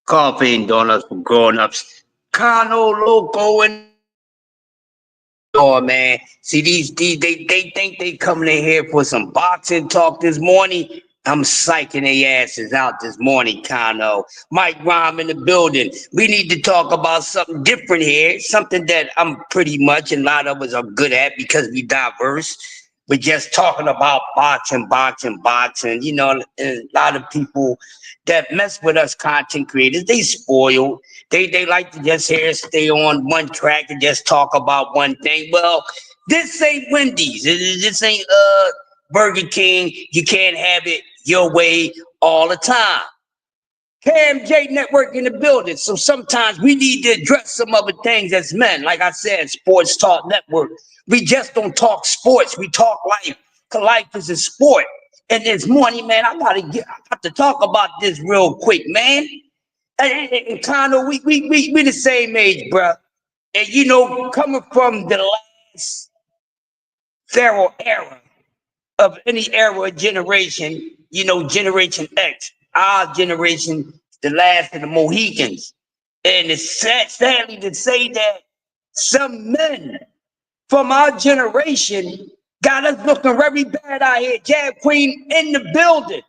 Coffee and donuts for grown-ups. Cano Loco and oh man. See these they think they coming in here for some boxing talk this morning. I'm psyching their asses out this morning, Cano. Mike Rhyme in the building. We need to talk about something different here, something that I'm pretty much and a lot of us are good at because we diverse. We're just talking about boxing. You know, a lot of people that mess with us content creators, they spoil. They like to just hear us stay on one track and just talk about one thing. Well, this ain't Wendy's. This ain't Burger King. You can't have it your way all the time. KMJ Network in the building. So sometimes we need to address some other things as men. Like I said, Sports Talk Network. We just don't talk sports. We talk life. 'Cause life is a sport. And this morning, man, I got to talk about this real quick, man. And kind of we the same age, bro. And you know, coming from the last Pharaoh era of any era or generation, you know, Generation X, our generation, the last of the Mohicans. And it's sadly to say that some men from our generation got us looking very bad out here. Jab Queen in the building.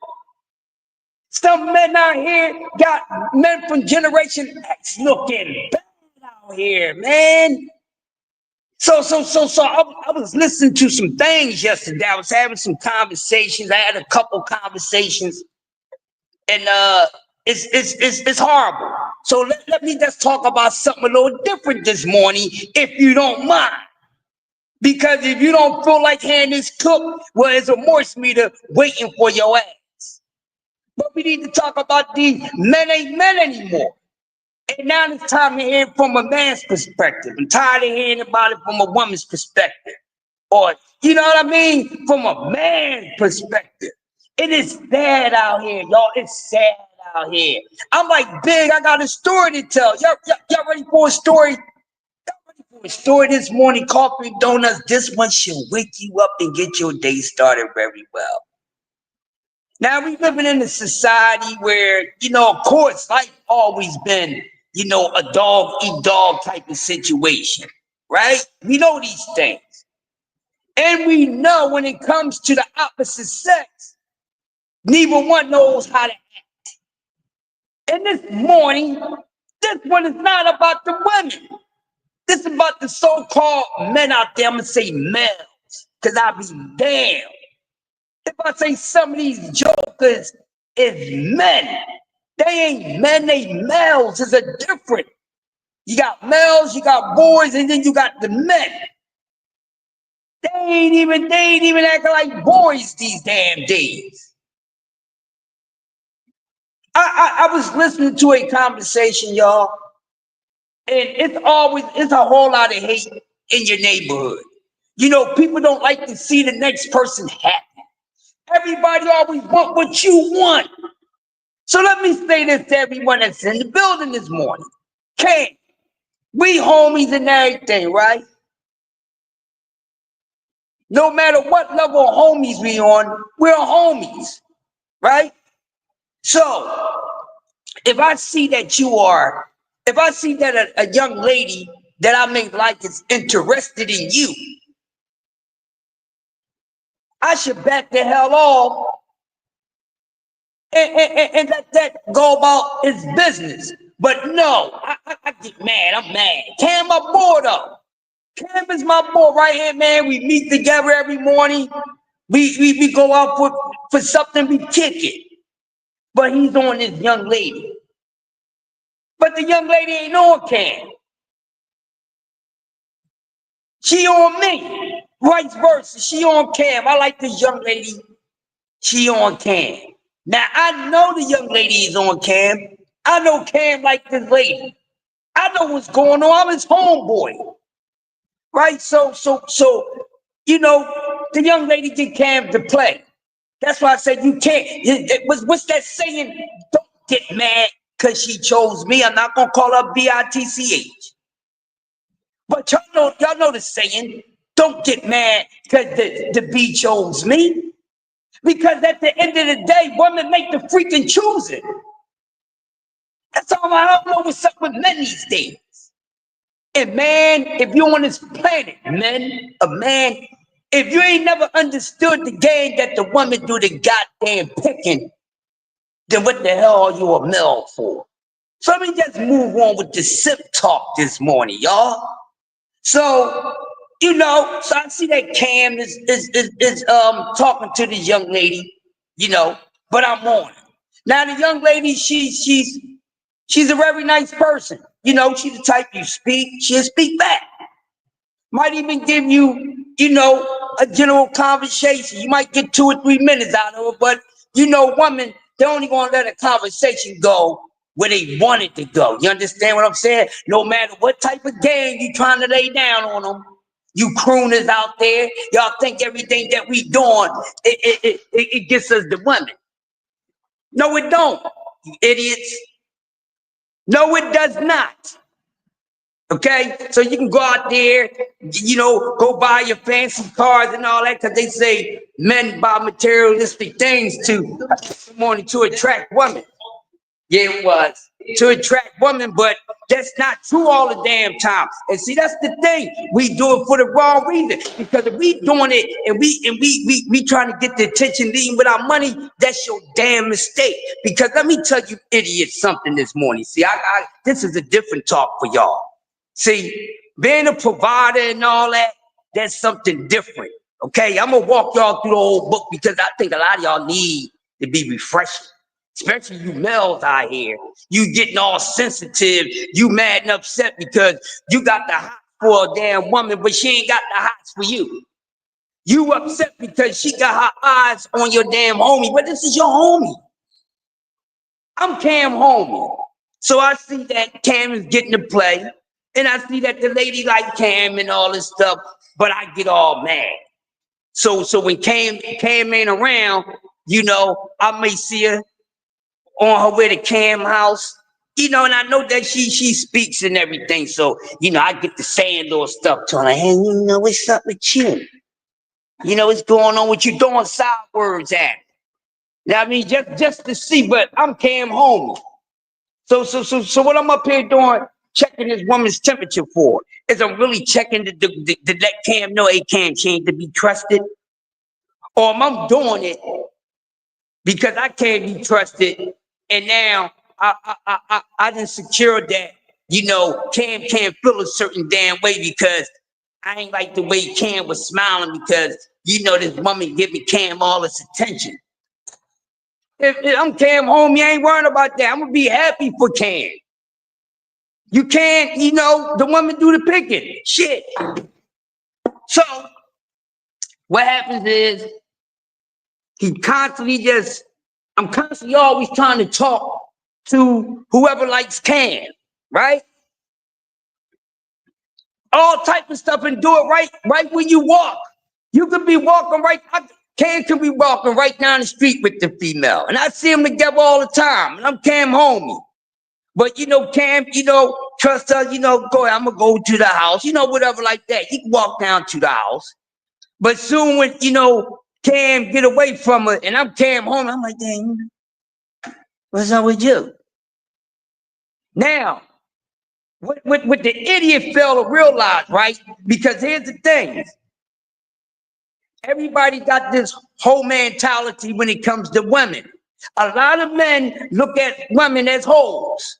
Some men out here got men from Generation X looking bad out here, man. So I was listening to some things yesterday. I was having some conversations. I had a couple conversations, and it's horrible. So let me just talk about something a little different this morning, if you don't mind. Because if you don't feel like hand is cooked, well, it's a Morse meter waiting for your ass. But we need to talk about these men ain't men anymore. And now it's time to hear it from a man's perspective. I'm tired of hearing about it from a woman's perspective. Or, you know what I mean? From a man's perspective. It is sad out here, y'all. It's sad out here. I'm like, Big, I got a story to tell. Y'all ready for a story? Y'all ready for a story this morning? Coffee and donuts. This one should wake you up and get your day started very well. Now, we living in a society where, you know, of course, life always been, you know, a dog eat dog type of situation, right? We know these things. And we know when it comes to the opposite sex, neither one knows how to act. And this morning, this one is not about the women. This is about the so-called men out there. I'm going to say males, because I be damned if I say some of these jokers is men. They ain't men, they males. There's a difference. You got males, you got boys, and then you got the men. They ain't even acting like boys these damn days. I was listening to a conversation, y'all, and it's a whole lot of hate in your neighborhood. You know, people don't like to see the next person happy. Everybody always want what you want. So let me say this to everyone that's in the building this morning. Cam, we homies and everything, right? No matter what level of homies we on, we're homies, right? So if I see that a young lady that I may like is interested in you, I should back the hell off and let that go about its business. But no, I get mad. I'm mad. Cam, my boy though. Cam is my boy right here, man. We meet together every morning. We go out for something, we kick it. But he's on this young lady. But the young lady ain't on Cam. She on me. Vice versa. She on Cam. I like this young lady. She on Cam. Now I know the young lady is on Cam. I know Cam like this lady. I know what's going on. I'm his homeboy. Right? So, you know, the young lady get Cam to play. That's why I said you can't. What's that saying? Don't get mad because she chose me. I'm not gonna call her BITCH. But y'all know the saying. Don't get mad because the B chose me. Because at the end of the day, women make the freaking choosing. I don't know what's up with men these days. And man, if you're on this planet, man, if you ain't never understood the game that the woman do the goddamn picking, then what the hell are you a male for? So let me just move on with the simp talk this morning, y'all. So, so I see that Cam is talking to this young lady, but I'm on it. Now the young lady, she's a very nice person. She's the type you speak, she'll speak back. Might even give you, a general conversation. You might get 2 or 3 minutes out of it, but women, they only gonna let a conversation go where they want it to go. You understand what I'm saying? No matter what type of game you trying to lay down on them, you crooners out there, y'all think everything that we doing, it gets us the women. No, it don't, you idiots. No, it does not. Okay, so you can go out there, go buy your fancy cars and all that, because they say men buy materialistic things to attract women. Yeah, it was to attract women, but that's not true all the damn time. And see, that's the thing. We do it for the wrong reason. Because if we doing it and we trying to get the attention leading with our money, that's your damn mistake. Because let me tell you idiots something this morning. See, this is a different talk for y'all. See, being a provider and all that, that's something different. Okay, I'm gonna walk y'all through the whole book because I think a lot of y'all need to be refreshing. Especially you males out here. You getting all sensitive, you mad and upset because you got the hots for a damn woman, but she ain't got the hots for you. You upset because she got her eyes on your damn homie, but this is your homie. I'm Cam homie. So I see that Cam is getting to play, and I see that the lady like Cam and all this stuff, but I get all mad. So when Cam ain't around, I may see her on her way to Cam house, and I know that she speaks and everything. So, I get to saying little stuff to her, like, hey, what's up with you? What's going on with you throwing side words at me? Now, I mean, just to see, but I'm Cam homie. So what I'm up here doing, checking this woman's temperature for, is I'm really checking to let Cam know, hey, Cam, she ain't to be trusted. Or I'm doing it because I can't be trusted. And now I done secured that, Cam can't feel a certain damn way because I ain't like the way Cam was smiling because, this woman giving Cam all this attention. If I'm Cam homie, I ain't worrying about that. I'm going to be happy for Cam. You can't, the woman do the picking. Shit. So what happens is I'm constantly always trying to talk to whoever likes Cam, right? All type of stuff and do it right when you walk. You could be walking Cam could be walking right down the street with the female. And I see them together all the time. And I'm Cam homie. But Cam, trust her, go ahead, I'm gonna go to the house, whatever like that. You can walk down to the house. But soon when, Cam get away from her and I'm Cam homie, I'm like, dang, what's up with you? Now, what the idiot failed to realize, right? Because here's the thing. Everybody got this whole mentality when it comes to women. A lot of men look at women as hoes.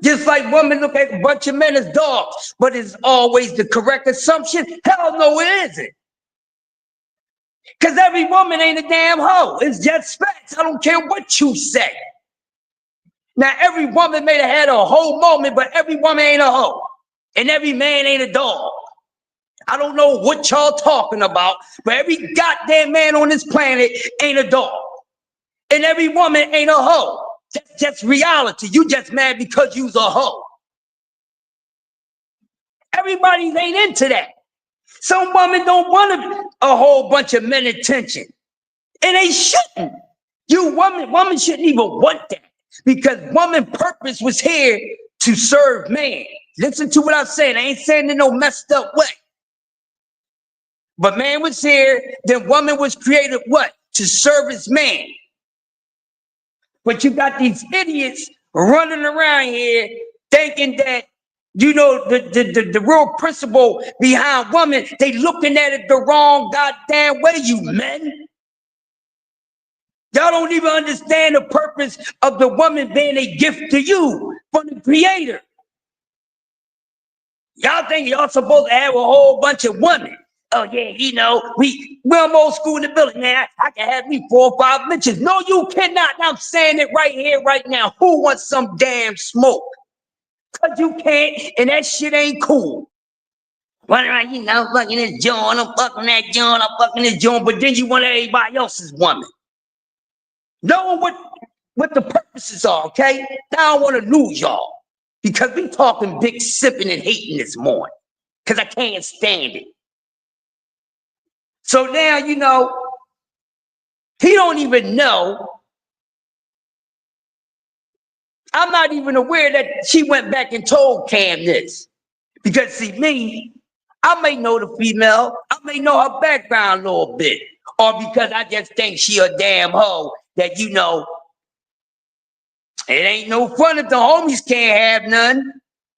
Just like women look at a bunch of men as dogs. But it's always the correct assumption? Hell no, it isn't. Because every woman ain't a damn hoe. It's just facts. I don't care what you say. Now, every woman may have had a whole moment, but every woman ain't a hoe. And every man ain't a dog. I don't know what y'all talking about, but every goddamn man on this planet ain't a dog. And every woman ain't a hoe. That's just reality. You just mad because you's a hoe. Everybody ain't into that. Some women don't want a whole bunch of men attention. And they shouldn't. Woman shouldn't even want that. Because woman purpose was here to serve man. Listen to what I'm saying. I ain't saying in no messed up way. But man was here, then woman was created what? To service man. But you got these idiots running around here thinking that, the real principle behind women, they looking at it the wrong goddamn way, you men. Y'all don't even understand the purpose of the woman being a gift to you from the creator. Y'all think y'all supposed to have a whole bunch of women. Oh yeah, we're old school in the building, man. I can have me 4 or 5 bitches. No, you cannot. I'm saying it right here, right now. Who wants some damn smoke? Cause you can't, and that shit ain't cool. Running around, fucking this joint, I'm fucking that joint, I'm fucking this joint, but then you want everybody else's woman. Know what the purposes are, okay? Now I don't want to lose y'all. Because we talking big sipping and hating this morning. Because I can't stand it. So now, he don't even know. I'm not even aware that she went back and told Cam this. Because see, me, I may know the female. I may know her background a little bit. Or because I just think she a damn hoe that, it ain't no fun if the homies can't have none.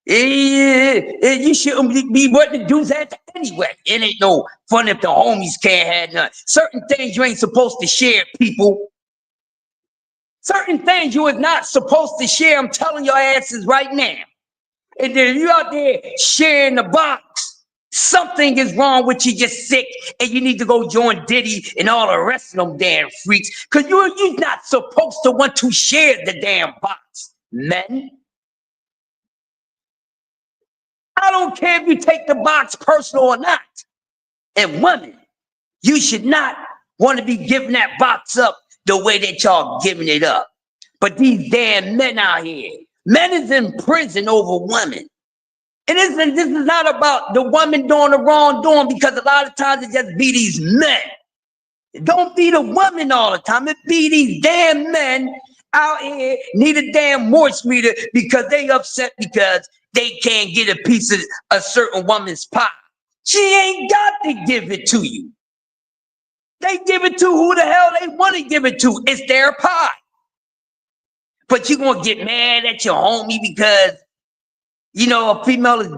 You shouldn't be wanting to do that anyway. It ain't no fun if the homies can't have none. Certain things you ain't supposed to share, people. Certain things you are not supposed to share. I'm telling your asses right now. And then you out there sharing the box. Something is wrong with you. You're sick, and you need to go join Diddy and all the rest of them damn freaks. Because you're not supposed to want to share the damn box, men. I don't care if you take the box personal or not. And women, you should not want to be giving that box up the way that y'all giving it up. But these damn men out here, men is in prison over women. And this is not about the woman doing the wrongdoing, because a lot of times it just be these men. It don't be the woman all the time. It be these damn men out here need a damn morse meter because they upset because they can't get a piece of a certain woman's pie. She ain't got to give it to you. They give it to who the hell they want to give it to. It's their pie. But you gonna get mad at your homie because, a female is,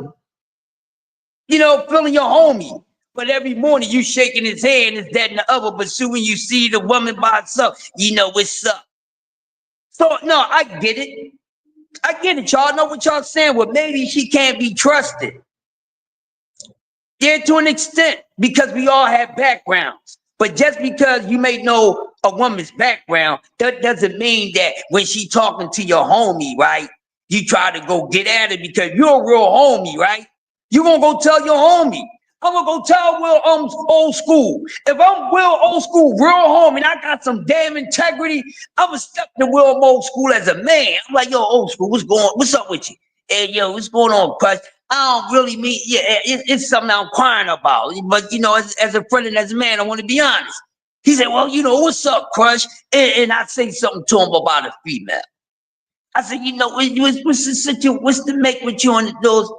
feeling your homie. But every morning you shaking his hand, is that and the other. But soon when you see the woman by herself, what's up. So, no, I get it. I get it, y'all. Know what y'all saying? Well, maybe she can't be trusted. Yeah, to an extent, because we all have backgrounds. But just because you may know a woman's background, that doesn't mean that when she talking to your homie, right, you try to go get at it because you're a real homie, right? You gonna go tell your homie. I'm gonna go tell Will old school. If I'm Will old school, real homie, and I got some damn integrity, I'm gonna step to Will old school as a man. I'm like, yo, old school, what's up with you? Hey, yo, what's going on, cuz? I don't really mean, it's something I'm crying about. But, as a friend and as a man, I want to be honest. He said, well, what's up, crush? And I say something to him about a female. I said, what's the situation? What's the make with you and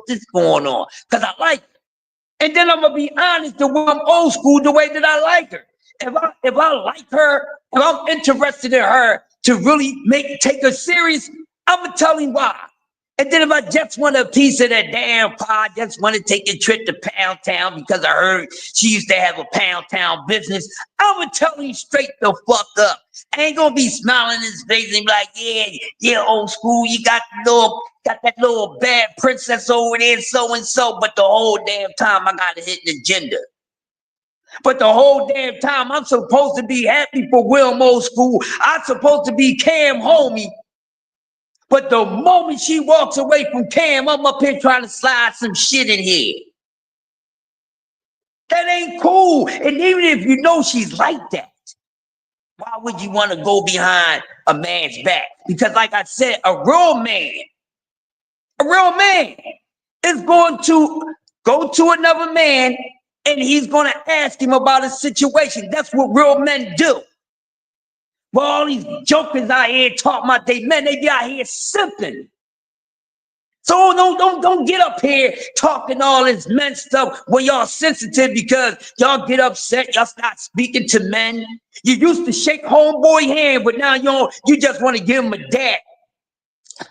this going on? Because I like her. And then I'm going to be honest, the way I'm old school, the way that I like her. If I like her, if I'm interested in her to really take her serious, I'm going to tell him why. And then if I just want a piece of that damn pie, just want to take a trip to Pound Town because I heard she used to have a Pound Town business, I'm going to tell him straight the fuck up. I ain't going to be smiling in his face and be like, yeah, old school, you got that little bad princess over there, so-and-so, but the whole damn time I got to hit an agenda. But the whole damn time I'm supposed to be happy for Will Old School. I'm supposed to be Cam homie. But the moment she walks away from Cam, I'm up here trying to slide some shit in here. That ain't cool. And even if you know she's like that, why would you want to go behind a man's back? Because like I said, a real man is going to go to another man and he's going to ask him about a situation. That's what real men do. Well, all these jokers out here talking about they men, they be out here simping. So don't get up here talking all this men stuff when y'all sensitive because y'all get upset, y'all start speaking to men. You used to shake homeboy hand, but now you just want to give him a dab.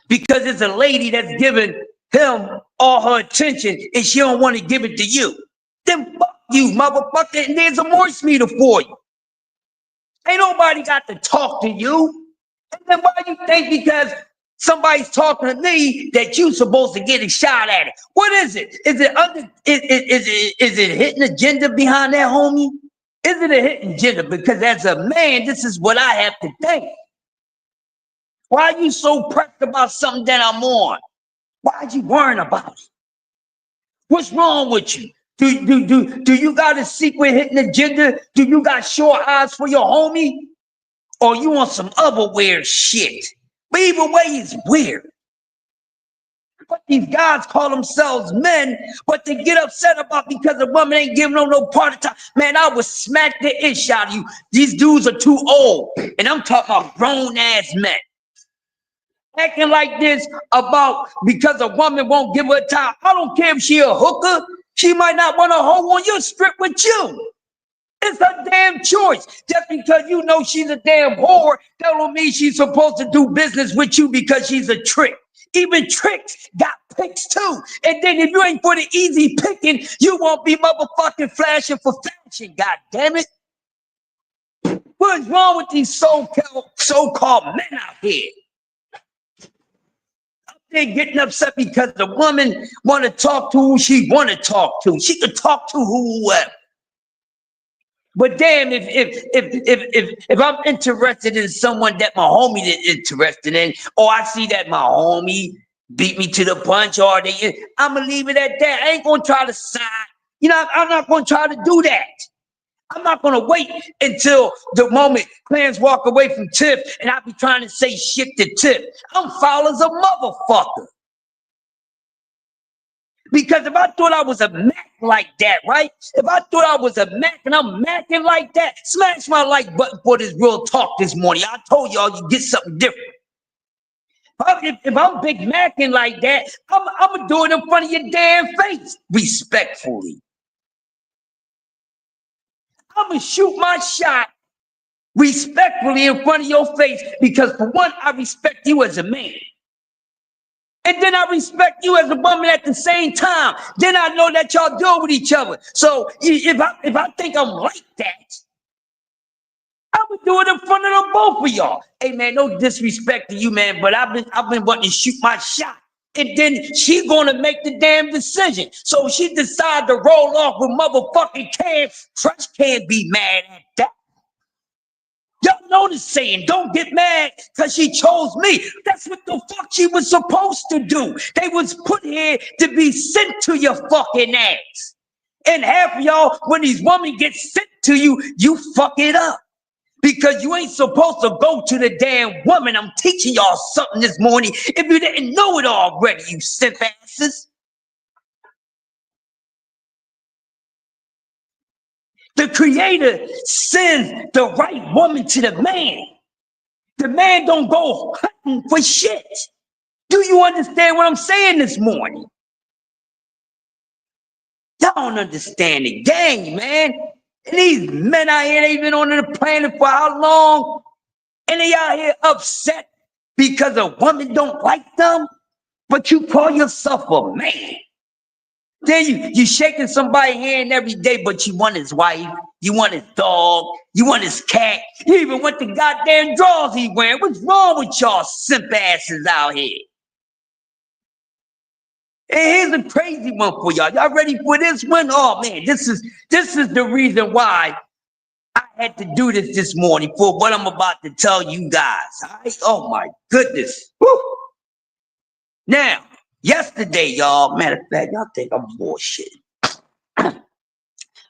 because it's a lady that's giving him all her attention and she don't want to give it to you. Then fuck you, motherfucker, and there's a Morse meter for you. Ain't nobody got to talk to you. And then why do you think because somebody's talking to me that you supposed to get a shot at it? What is it? Is it a hidden agenda behind that, homie? Is it a hidden agenda? Because as a man, this is what I have to think. Why are you so pressed about something that I'm on? Why are you worrying about it? What's wrong with you? Do you got a secret hidden agenda? Do you got short eyes for your homie? Or you want some other weird shit? But either way, it's weird. But these guys call themselves men, but they get upset about because a woman ain't giving them no part of time. Man, I would smack the ish out of you. These dudes are too old. And I'm talking about grown-ass men. Acting like this about because a woman won't give her time. I don't care if she a hooker. She might not want to hold on your script with you. It's her damn choice. Just because you know she's a damn whore, that don't mean she's supposed to do business with you because she's a trick. Even tricks got picks too. And then if you ain't for the easy picking, you won't be motherfucking flashing for fashion, god damn it. What is wrong with these so-called men out here? They're getting upset because the woman want to talk to who she want to talk to. She could talk to whoever. But damn, if I'm interested in someone that my homie is interested in, or I see that my homie beat me to the punch, or I'ma leave it at that. I ain't gonna try to side. You know, I'm not gonna try to do that. I'm not gonna wait until the moment Clarence walk away from Tiff and I be trying to say shit to Tiff. I'm foul as a motherfucker. Because if I thought I was a Mac like that, right? If I thought I was a Mac and I'm Macking like that, smash my like button for this real talk this morning. I told y'all you get something different. If I'm Big Macking like that, I'm gonna do it in front of your damn face, respectfully. I'm gonna shoot my shot respectfully in front of your face because for one, I respect you as a man. And then I respect you as a woman at the same time. Then I know that y'all deal with each other. So if I think I'm like that, I would do it in front of the both of y'all. Hey man, no disrespect to you, man, but I've been wanting to shoot my shot. And then she gonna make the damn decision. So she decide to roll off with motherfucking Cam. Trust can't be mad at that. Y'all know the saying, don't get mad because she chose me. That's what the fuck she was supposed to do. They was put here to be sent to your fucking ass. And half of y'all, when these women get sent to you, you fuck it up. Because you ain't supposed to go to the damn woman. I'm teaching y'all something this morning. If you didn't know it already, you simp asses. The creator sends the right woman to the man. The man don't go hunting for shit. Do you understand what I'm saying this morning? Y'all don't understand the game, man. And these men out here, they've been on the planet for how long? And they out here upset because a woman don't like them? But you call yourself a man. Then you shaking somebody's hand every day, but you want his wife, you want his dog, you want his cat, you even want the goddamn drawers he wearing. What's wrong with y'all simp asses out here? And here's a crazy one for y'all. Y'all ready for this one? Oh man, this is the reason why I had to do this morning for what I'm about to tell you guys. All right? Oh my goodness. Woo. Now, yesterday, y'all, matter of fact, y'all think I'm bullshit.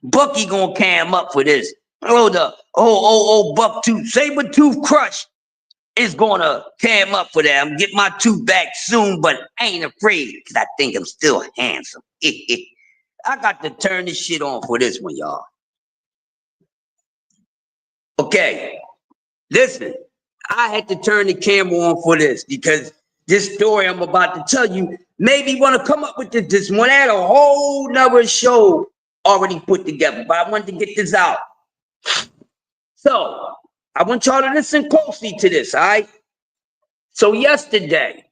Bucky gonna cam up for this. Oh, the buck tooth, saber tooth crush is gonna cam up for that. I'm getting my tooth back soon, but I ain't afraid because I think I'm still handsome. I got to turn this shit on for this one, y'all. Okay, listen, I had to turn the camera on for this because this story I'm about to tell you made me want to come up with this one. I had a whole nother show already put together, but I wanted to get this out. So I want y'all to listen closely to this, all right? So yesterday,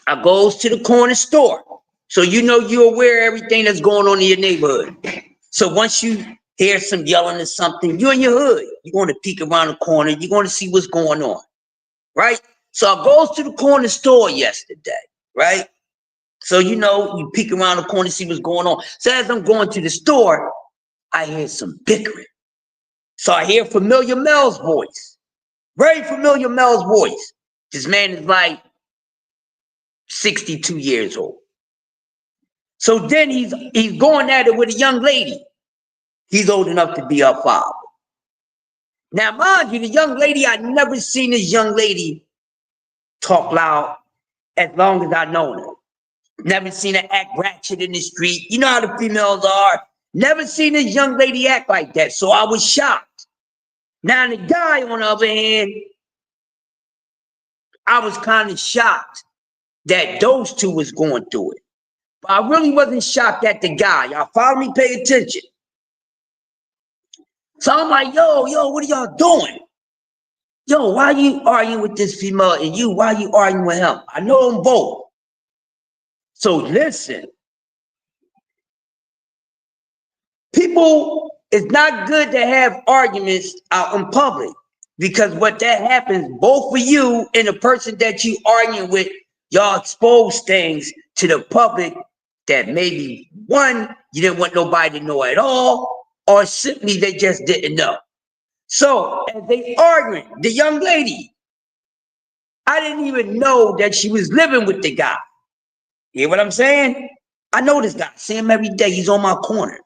I goes to the corner store. So you know you're aware of everything that's going on in your neighborhood. So once you hear some yelling or something, you're in your hood. You're going to peek around the corner. You're going to see what's going on, right? So I goes to the corner store yesterday, right? So you know, you peek around the corner, see what's going on. So as I'm going to the store, I hear some bickering. So I hear familiar Mel's voice, very familiar Mel's voice. This man is like 62 years old. So then he's going at it with a young lady. He's old enough to be her father. Now, mind you, the young lady, I'd never seen this young lady talk loud as long as I've known her. Never seen her act ratchet in the street. You know how the females are. Never seen this young lady act like that. So I was shocked. Now, the guy, on the other hand, I was kind of shocked that those two was going through it. But I really wasn't shocked at the guy. Y'all follow me? Pay attention. So I'm like, yo, what are y'all doing? Yo, why are you arguing with this female? And you, why are you arguing with him? I know them both. So listen, people, it's not good to have arguments out in public, because what that happens, both for you and the person that you arguing with, y'all expose things to the public that maybe, one, you didn't want nobody to know at all, or simply they just didn't know. So as they arguing, the young lady, I didn't even know that she was living with the guy. You hear what I'm saying? I know this guy. See him every day. He's on my corner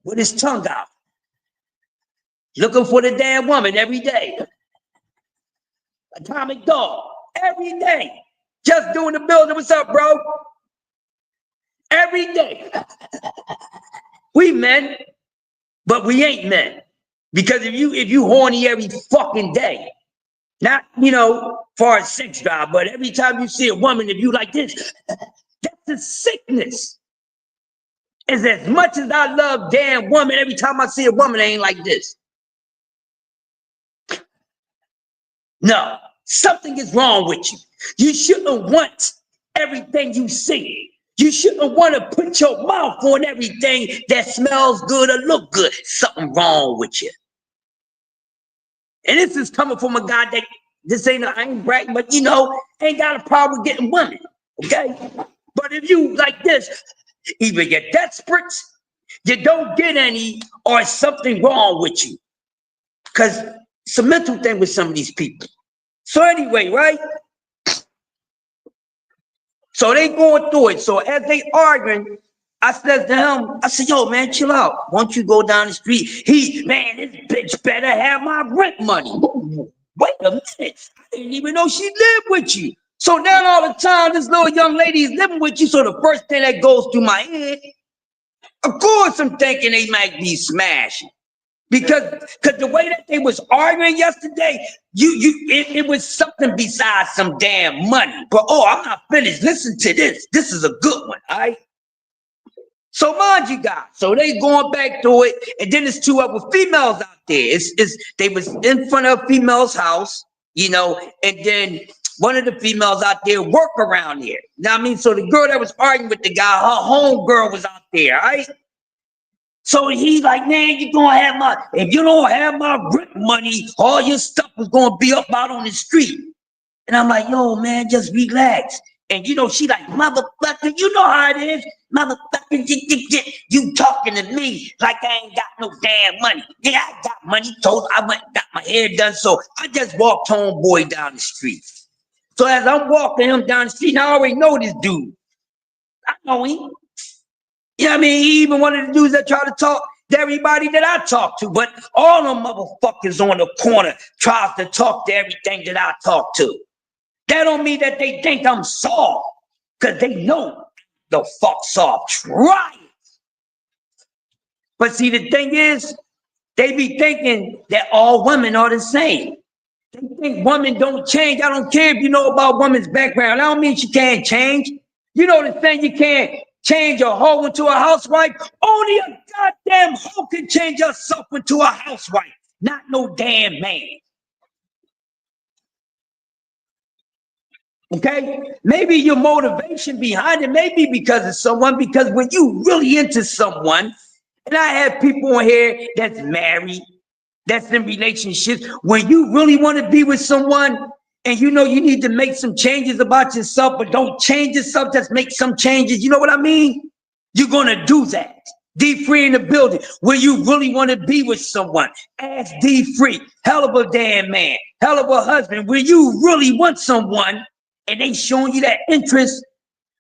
with his tongue out, looking for the damn woman every day. Atomic dog every day. Just doing the building. What's up, bro? Every day. We men, but we ain't men. Because if you horny every fucking day, not, far as sex drive, but every time you see a woman, if you like this, that's a sickness. Is as much as I love damn woman, every time I see a woman, I ain't like this. No, something is wrong with you. You shouldn't want everything you see. You shouldn't want to put your mouth on everything that smells good or look good. Something wrong with you. And this is coming from a guy that, I ain't bragging, but ain't got a problem with getting women, okay? But if you like this, either you're desperate, you don't get any, or something wrong with you. Because it's a mental thing with some of these people. So anyway, right? So they going through it. So as they arguing, I said to him, I said, yo, man, chill out. Won't you go down the street? Man, this bitch better have my rent money. Wait a minute. I didn't even know she lived with you. So now all the time, this little young lady is living with you. So the first thing that goes through my head, of course I'm thinking they might be smashing. Because the way that they was arguing yesterday, it was something besides some damn money. But I'm not finished. Listen to this. This is a good one, all right? So mind you guys, so they going back through it, and then there's two other females out there. They was in front of a female's house, and then one of the females out there work around there. Now I mean, so the girl that was arguing with the guy, her home girl was out there, all right? So he's like, man, if you don't have my rent money, all your stuff is gonna be up out on the street. And I'm like, yo, man, just relax. And she like, motherfucker, you know how it is. Motherfucker, you talking to me like I ain't got no damn money. Yeah, I got money. I went and got my hair done. So I just walked homeboy down the street. So as I'm walking him down the street, I already know this dude. I know him. You know what I mean? He even one of the dudes that try to talk to everybody that I talk to, but all them motherfuckers on the corner tries to talk to everything that I talk to. That don't mean that they think I'm soft, because they know the fuck soft. Try it. But see, the thing is, they be thinking that all women are the same. They think women don't change. I don't care if you know about women's background. I don't mean she can't change. You know the thing, you can't change a hoe into a housewife. Only a goddamn hoe can change herself into a housewife, not no damn man. Okay, maybe your motivation behind it may be because of someone, because when you really into someone, and I have people on here that's married, that's in relationships, when you really want to be with someone and you know you need to make some changes about yourself, but don't change yourself, just make some changes. You know what I mean? You're gonna do that. D Free in the building. Where you really want to be with someone, ask D Free. Hell of a damn man, hell of a husband. Where you really want someone and they showing you that interest,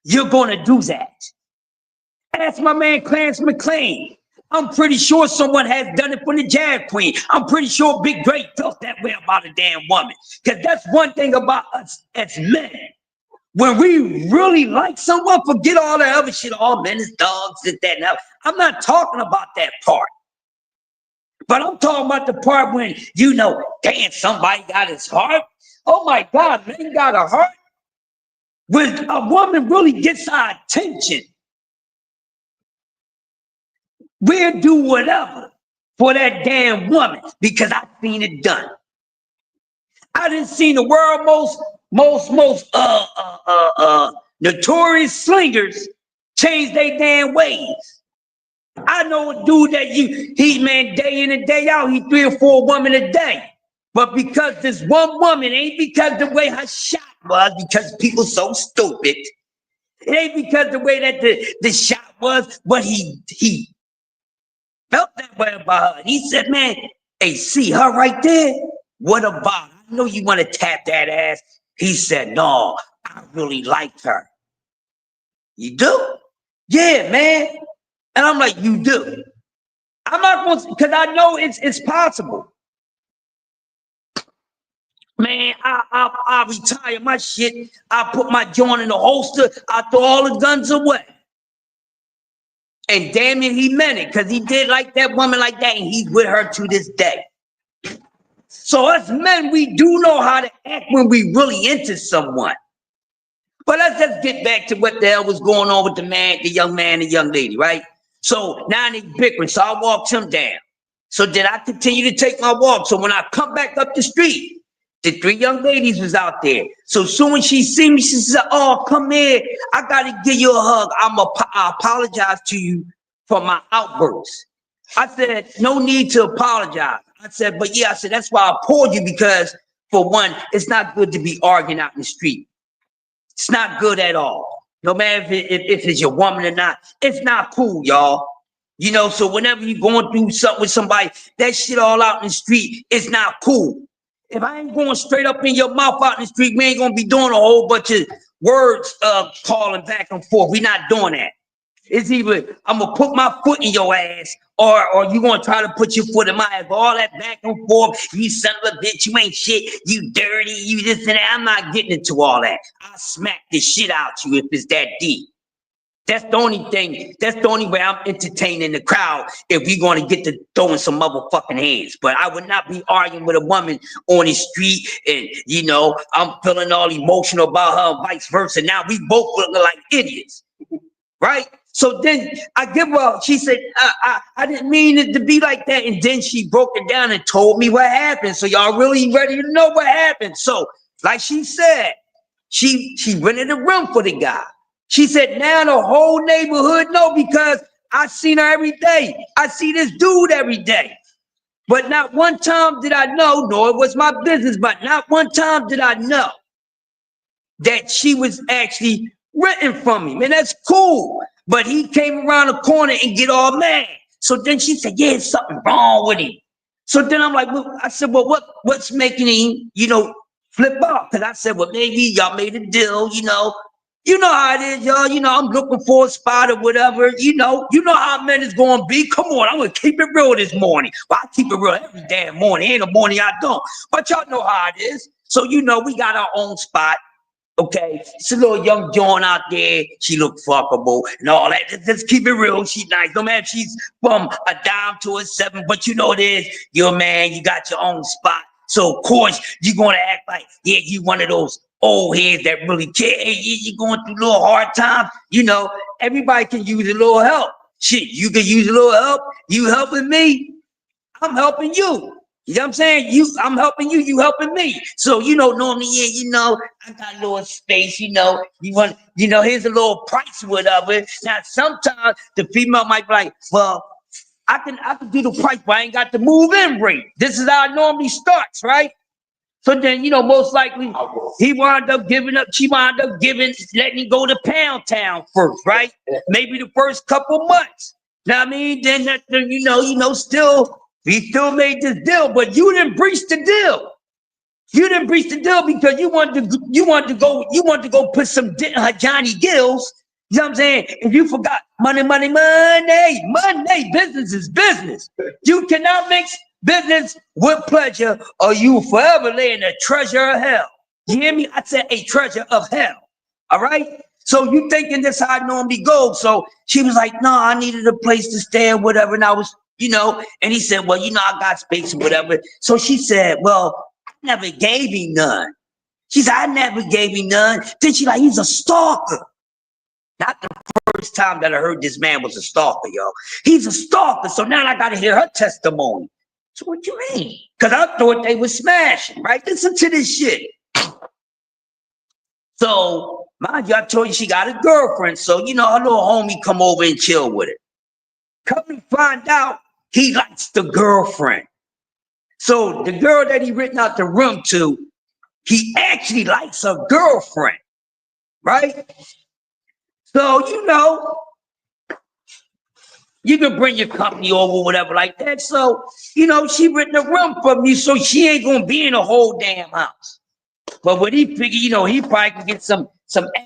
you're gonna do that. Ask my man Clarence McLean. I'm pretty sure someone has done it for the Jag Queen. I'm pretty sure Big Drake felt that way about a damn woman. Because that's one thing about us as men. When we really like someone, forget all the other shit. All men is dogs, this, that, and that. I'm not talking about that part. But I'm talking about the part when, you know, damn, somebody got his heart. Oh my God, man got a heart. When a woman really gets our attention, we'll do whatever for that damn woman because I've seen it done. I done seen the world most notorious slingers change their damn ways. I know a dude that he man day in and day out, he 3 or 4 women a day. But because this one woman, ain't because the way her shot was, because people so stupid. It ain't because the way that the shot was, but he felt that way about her. He said, man, hey, see her right there? What about her? I know you want to tap that ass. He said, no, I really liked her. You do? Yeah, man. And I'm like, you do? I'm not going to, because I know it's possible. Man, I retire my shit. I put my joint in the holster. I throw all the guns away. And damn it, he meant it, because he did like that woman like that, and he's with her to this day. So us men, we do know how to act when we really into someone. But let's just get back to what the hell was going on with the young man, the young lady, right? So now they bickering, so I walked him down. So then I continue to take my walk. So when I come back up the street, the 3 young ladies was out there. So soon as she see me, she said, oh, come here. I got to give you a hug. I apologize to you for my outbursts. I said, no need to apologize. I said, but yeah, I said, that's why I pulled you, because for one, it's not good to be arguing out in the street. It's not good at all. No matter if it's your woman or not, it's not cool, y'all. You know, so whenever you're going through something with somebody, that shit all out in the street, it's not cool. If I ain't going straight up in your mouth out in the street, we ain't gonna be doing a whole bunch of words calling back and forth. We're not doing that. It's either I'm gonna put my foot in your ass, or you gonna try to put your foot in my ass. All that back and forth, you son of a bitch, you ain't shit, you dirty, you this and that. I'm not getting into all that. I'll smack the shit out you if it's that deep. That's the only thing, that's the only way I'm entertaining the crowd, if we're gonna get to throwing some motherfucking hands. But I would not be arguing with a woman on the street and, you know, I'm feeling all emotional about her and vice versa. Now we both looking like idiots, right? So then I give her, she said, I didn't mean it to be like that. And then she broke it down and told me what happened. So y'all really ready to know what happened? So like she said, she rented a room for the guy. She said, now the whole neighborhood know, because I seen her every day. I see this dude every day. But not one time did I know, nor it was my business, but not one time did I know that she was actually renting from him. And that's cool. But he came around the corner and get all mad. So then she said, yeah, there's something wrong with him. So then I'm like, well, I said, well, what's making him, you know, flip off? Because I said, well, maybe y'all made a deal, you know. You know how it is, y'all. You know, I'm looking for a spot or whatever. You know how men is going to be. Come on, I'm going to keep it real this morning. Well, I keep it real every damn morning. Ain't a morning I don't. But y'all know how it is. So, you know, we got our own spot. Okay, it's a little young John out there. She look fuckable and all that. Let's keep it real. She's nice. No matter if she's from a dime to a 7, but you know it is. You're a man. You got your own spot. So of course you're gonna act like, yeah, you one of those old heads that really care. Hey, you going through a little hard time. You know, everybody can use a little help. Shit, you can use a little help. You helping me, I'm helping you. You know what I'm saying? I'm helping you, you helping me. So, normally, yeah, I got a little space, here's a little price, whatever. Now, sometimes the female might be like, well, I can do the price, but I ain't got the move-in rate. This is how it normally starts, right? So then, most likely, he wound up giving up, she wound up letting him go to Pound Town first, right? Maybe the first couple months. Now, I mean, then, we still made this deal, but you didn't breach the deal. You didn't breach the deal because you wanted to go put some dent in her Johnny Gills. You know what I'm saying? And you forgot money, business is business. You cannot mix business with pleasure or you forever lay in a treasure of hell. You hear me? I said a treasure of hell. All right? So you thinking this how it normally goes. So she was like, no, I needed a place to stay or whatever. And I was, and he said, well, I got space or whatever. So she said, well, I never gave him none. She said, I never gave him none. Then she like, he's a stalker. Not the first time that I heard this man was a stalker, yo. He's a stalker. So now I got to hear her testimony. So what you mean? Because I thought they were smashing, right? Listen to this shit. So, mind you, I told you she got a girlfriend. So, her little homie come over and chill with her. Come and find out he likes the girlfriend. So the girl that he rented out the room to, he actually likes her girlfriend, right? So, you can bring your company over, whatever like that. So, she renting a room from you, so she ain't gonna be in the whole damn house. But what he figured, he probably could get some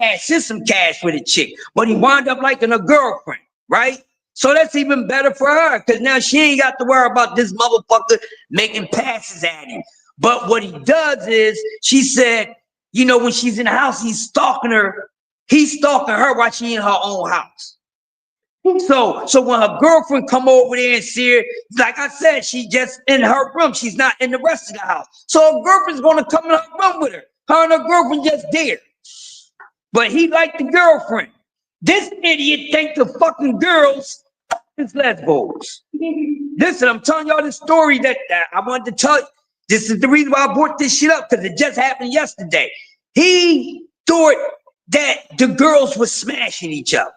ass and some cash for the chick. But he wound up liking a girlfriend, right? So that's even better for her, because now she ain't got to worry about this motherfucker making passes at him. But what he does is, she said, when she's in the house, he's stalking her. He's stalking her while she's in her own house. So when her girlfriend come over there and see her, like I said, she just in her room. She's not in the rest of the house. So her girlfriend's gonna come in her room with her. Her and her girlfriend just there. But he liked the girlfriend. This idiot think the fucking girls is lesbos. Listen, I'm telling y'all this story that I wanted to tell you. This is the reason why I brought this shit up, because it just happened yesterday. He thought that the girls were smashing each other.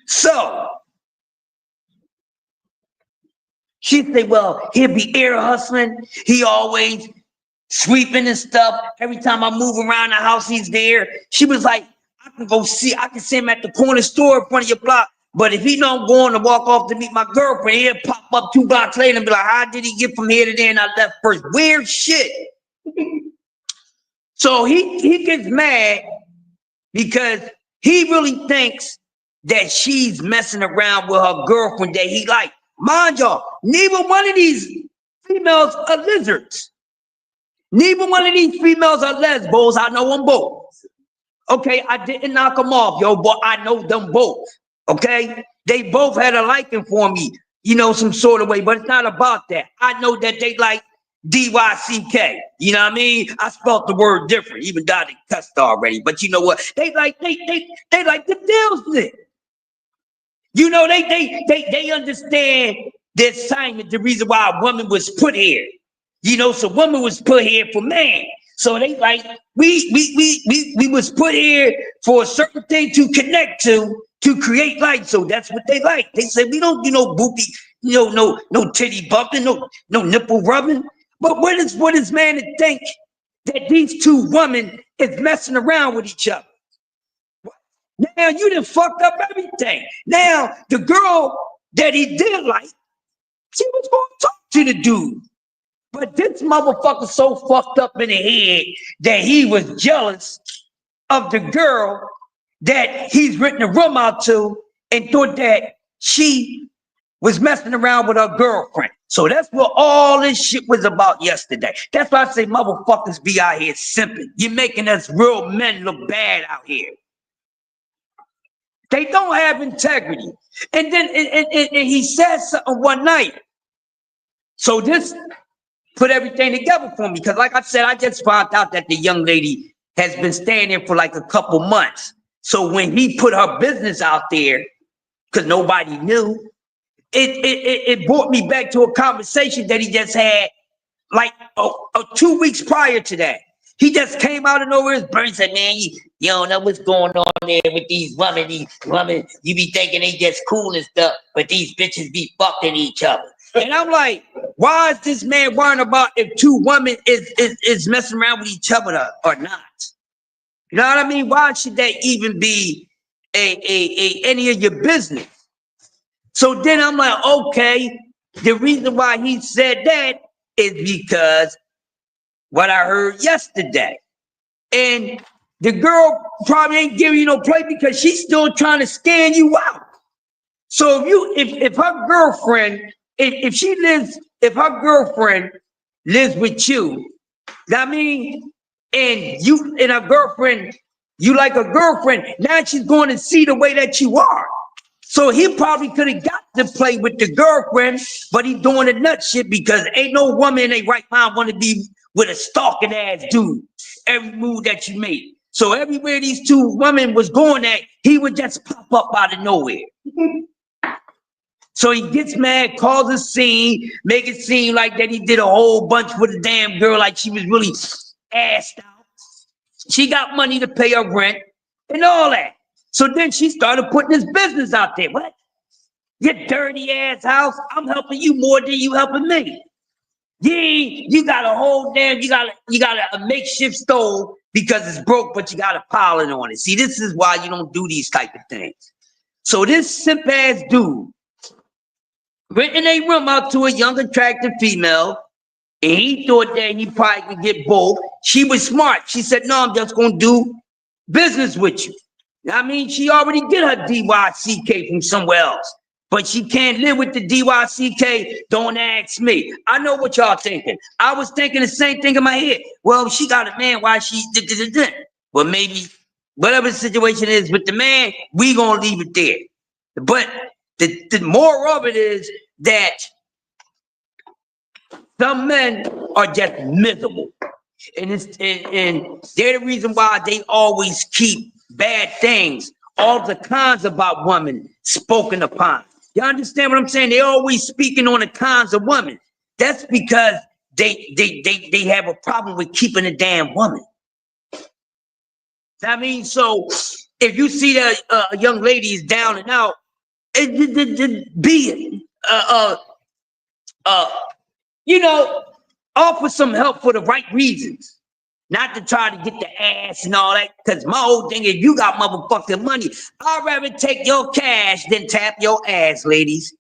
So she said, well, he'll be ear hustling. He always sweeping and stuff. Every time I move around the house, he's there. She was like, I can see him at the corner store in front of your block. But if he don't go on to walk off to meet my girlfriend, he'll pop up 2 blocks later and be like, how did he get from here to there and I left first? Weird shit. So he gets mad because he really thinks that she's messing around with her girlfriend that he liked. Mind y'all, neither one of these females are lizards. Neither one of these females are lesbos. I know them both. Okay, I didn't knock them off, yo, but I know them both. Okay, they both had a liking for me, some sort of way, but it's not about that. I know that they like DYCK. You know what I mean? I spelled the word different, even though they cussed already. But you know what? They like the deals with. They understand the assignment, the reason why a woman was put here. So woman was put here for man. So they like, we was put here for a certain thing to connect to create life. So that's what they like. They said, we don't do no boopy, no titty bumping, no nipple rubbing. But what is man to think that these two women is messing around with each other? Now you done fucked up everything. Now the girl that he did like, she was going to talk to the dude. But this motherfucker so fucked up in the head that he was jealous of the girl that he's written a room out to and thought that she was messing around with her girlfriend. So that's what all this shit was about yesterday. That's why I say motherfuckers be out here simping. You're making us real men look bad out here. They don't have integrity. And then and he said something one night. So this put everything together for me. Because like I said, I just found out that the young lady has been staying there for like a couple months. So when he put her business out there, because nobody knew, it brought me back to a conversation that he just had like 2 weeks prior to that. He just came out of nowhere. His brain said, man, you don't know what's going on there with these women. You be thinking they just cool and stuff, but these bitches be fucking each other. And I'm like, why is this man worrying about if two women is messing around with each other or not? You know what I mean? Why should that even be any of your business? So then I'm like, okay, the reason why he said that is because what I heard yesterday. And the girl probably ain't giving you no play because she's still trying to scan you out. So if her girlfriend, if her girlfriend lives with you, I mean, and you and her girlfriend, you like a girlfriend, now she's going to see the way that you are. So he probably could have got to play with the girlfriend, but he doing the nut shit because ain't no woman in their right mind want to be with a stalking ass dude every move that you make. So everywhere these two women was going at, he would just pop up out of nowhere. So he gets mad, calls a scene, make it seem like that he did a whole bunch with a damn girl, like she was really assed out. She got money to pay her rent and all that. So then she started putting his business out there. What? Your dirty ass house, I'm helping you more than you helping me. You got a whole damn, you got a makeshift stove because it's broke, but you got a piling on it. See, this is why you don't do these type of things. So this simp ass dude renting a room out to a young, attractive female, and he thought that he probably could get both. She was smart. She said, no, I'm just going to do business with you. I mean, she already did her DYCK from somewhere else, but she can't live with the DYCK. Don't ask me. I know what y'all thinking. I was thinking the same thing in my head. Well, she got a man. Why she did? Well, maybe whatever the situation is with the man, we going to leave it there. But the more of it is that some men are just miserable. And they're the reason why they always keep bad things, all the cons about women spoken upon. You understand what I'm saying? They always speaking on the cons of women. That's because they have a problem with keeping a damn woman. I mean, so if you see that a young lady is down and out, offer some help for the right reasons. Not to try to get the ass and all that, because my whole thing is you got motherfucking money. I'd rather take your cash than tap your ass, ladies.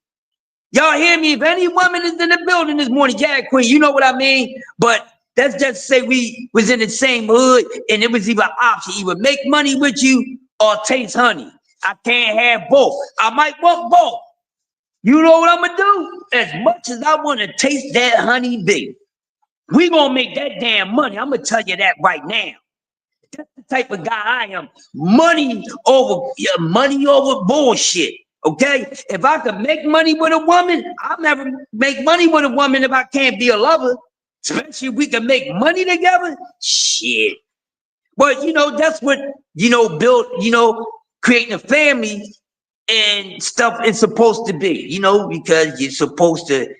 Y'all hear me? If any woman is in the building this morning, yeah, Queen, you know what I mean? But let's just say we was in the same hood and it was either option, either make money with you or taste honey. I can't have both. I might want both. You know what I'm gonna do? As much as I want to taste that honey bee, we gonna make that damn money. I'm gonna tell you that right now. That's the type of guy I am. Money over bullshit. Okay? If I could make money with a woman, I'll never make money with a woman if I can't be a lover. Especially if we can make money together. Shit. But that's what build, creating a family and stuff is supposed to be, because you're supposed to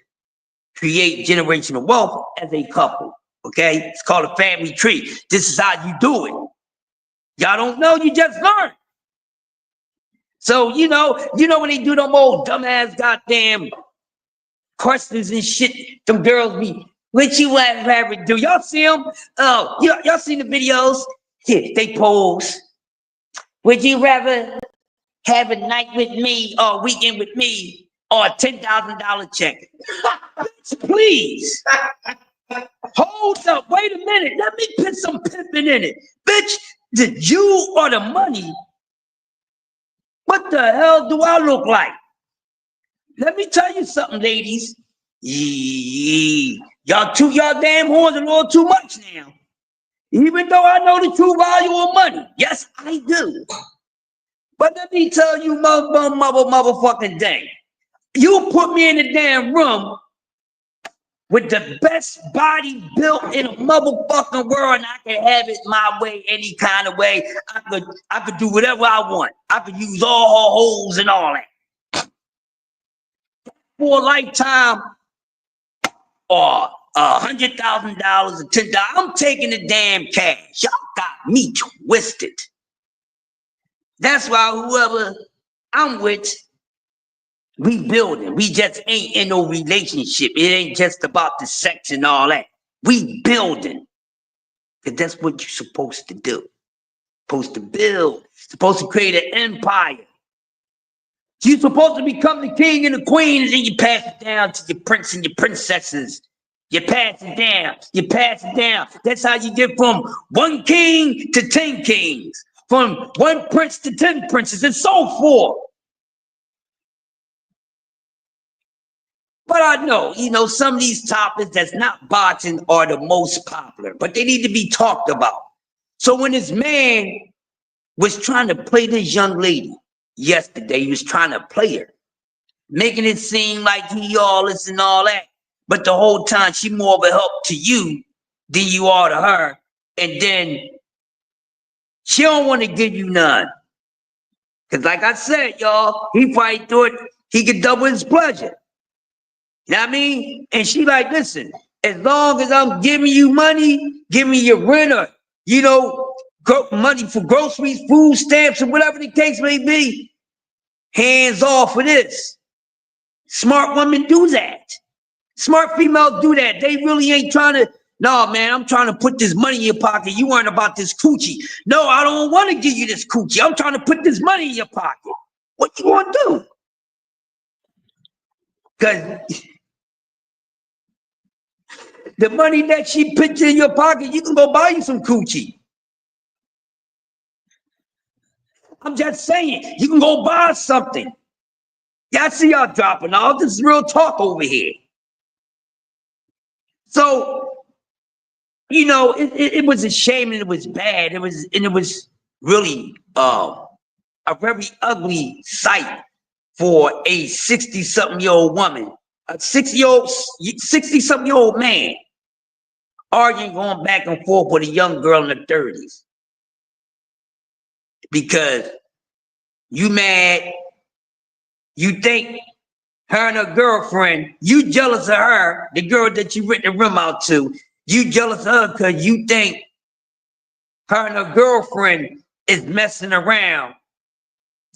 create generational wealth as a couple. Okay, it's called a family tree. This is how you do it. Y'all don't know, you just learn. So when they do them old dumbass goddamn questions and shit, them girls be, what you ever do? Y'all see them? Oh, y'all seen the videos? Yeah, they pose. Would you rather have a night with me or a weekend with me or a $10,000 check? Please. Hold up, wait a minute. Let me put some pimping in it. Bitch, the you or the money? What the hell do I look like? Let me tell you something, ladies. Y'all toot y'all damn horns a little too much now. Even though I know the true value of money. Yes, I do. But let me tell you motherfucking thing. You put me in the damn room with the best body built in a motherfucking world, and I can have it my way, any kind of way. I could do whatever I want. I could use all her holes and all that. for a lifetime or $100,000 or $10,000. I'm taking the damn cash. Y'all got me twisted. That's why whoever I'm with, we building. We just ain't in no relationship. It ain't just about the sex and all that. We building. Because that's what you're supposed to do. Supposed to build. Supposed to create an empire. You're supposed to become the king and the queen, and then you pass it down to your prince and your princesses. You pass it down. You pass it down. That's how you get from one king to 10 kings. From one prince to 10 princes, and so forth. But I know, some of these topics that's not boxing are the most popular, but they need to be talked about. So when this man was trying to play this young lady yesterday, he was trying to play her, making it seem like he all this and all that. But the whole time, she more of a help to you than you are to her. And then she don't want to give you none. Because like I said, y'all, he probably thought he could double his pleasure. You know what I mean? And she like, listen, as long as I'm giving you money, give me your rent or, money for groceries, food stamps, or whatever the case may be, hands off for this. Smart women do that. Smart females do that. They really ain't trying to, no, man, I'm trying to put this money in your pocket. You weren't about this coochie. No, I don't want to give you this coochie. I'm trying to put this money in your pocket. What you want to do? Because the money that she puts in your pocket, you can go buy you some coochie. I'm just saying, you can go buy something. Yeah, I see y'all dropping off. This is real talk over here. So, it was a shame and it was bad. It was really a very ugly sight for a 60-something-year-old woman, a 60-something-year-old man arguing, going back and forth with a young girl in her 30s. Because you mad, you think her and her girlfriend, you jealous of her, the girl that you rent the room out to, you jealous of her because you think her and her girlfriend is messing around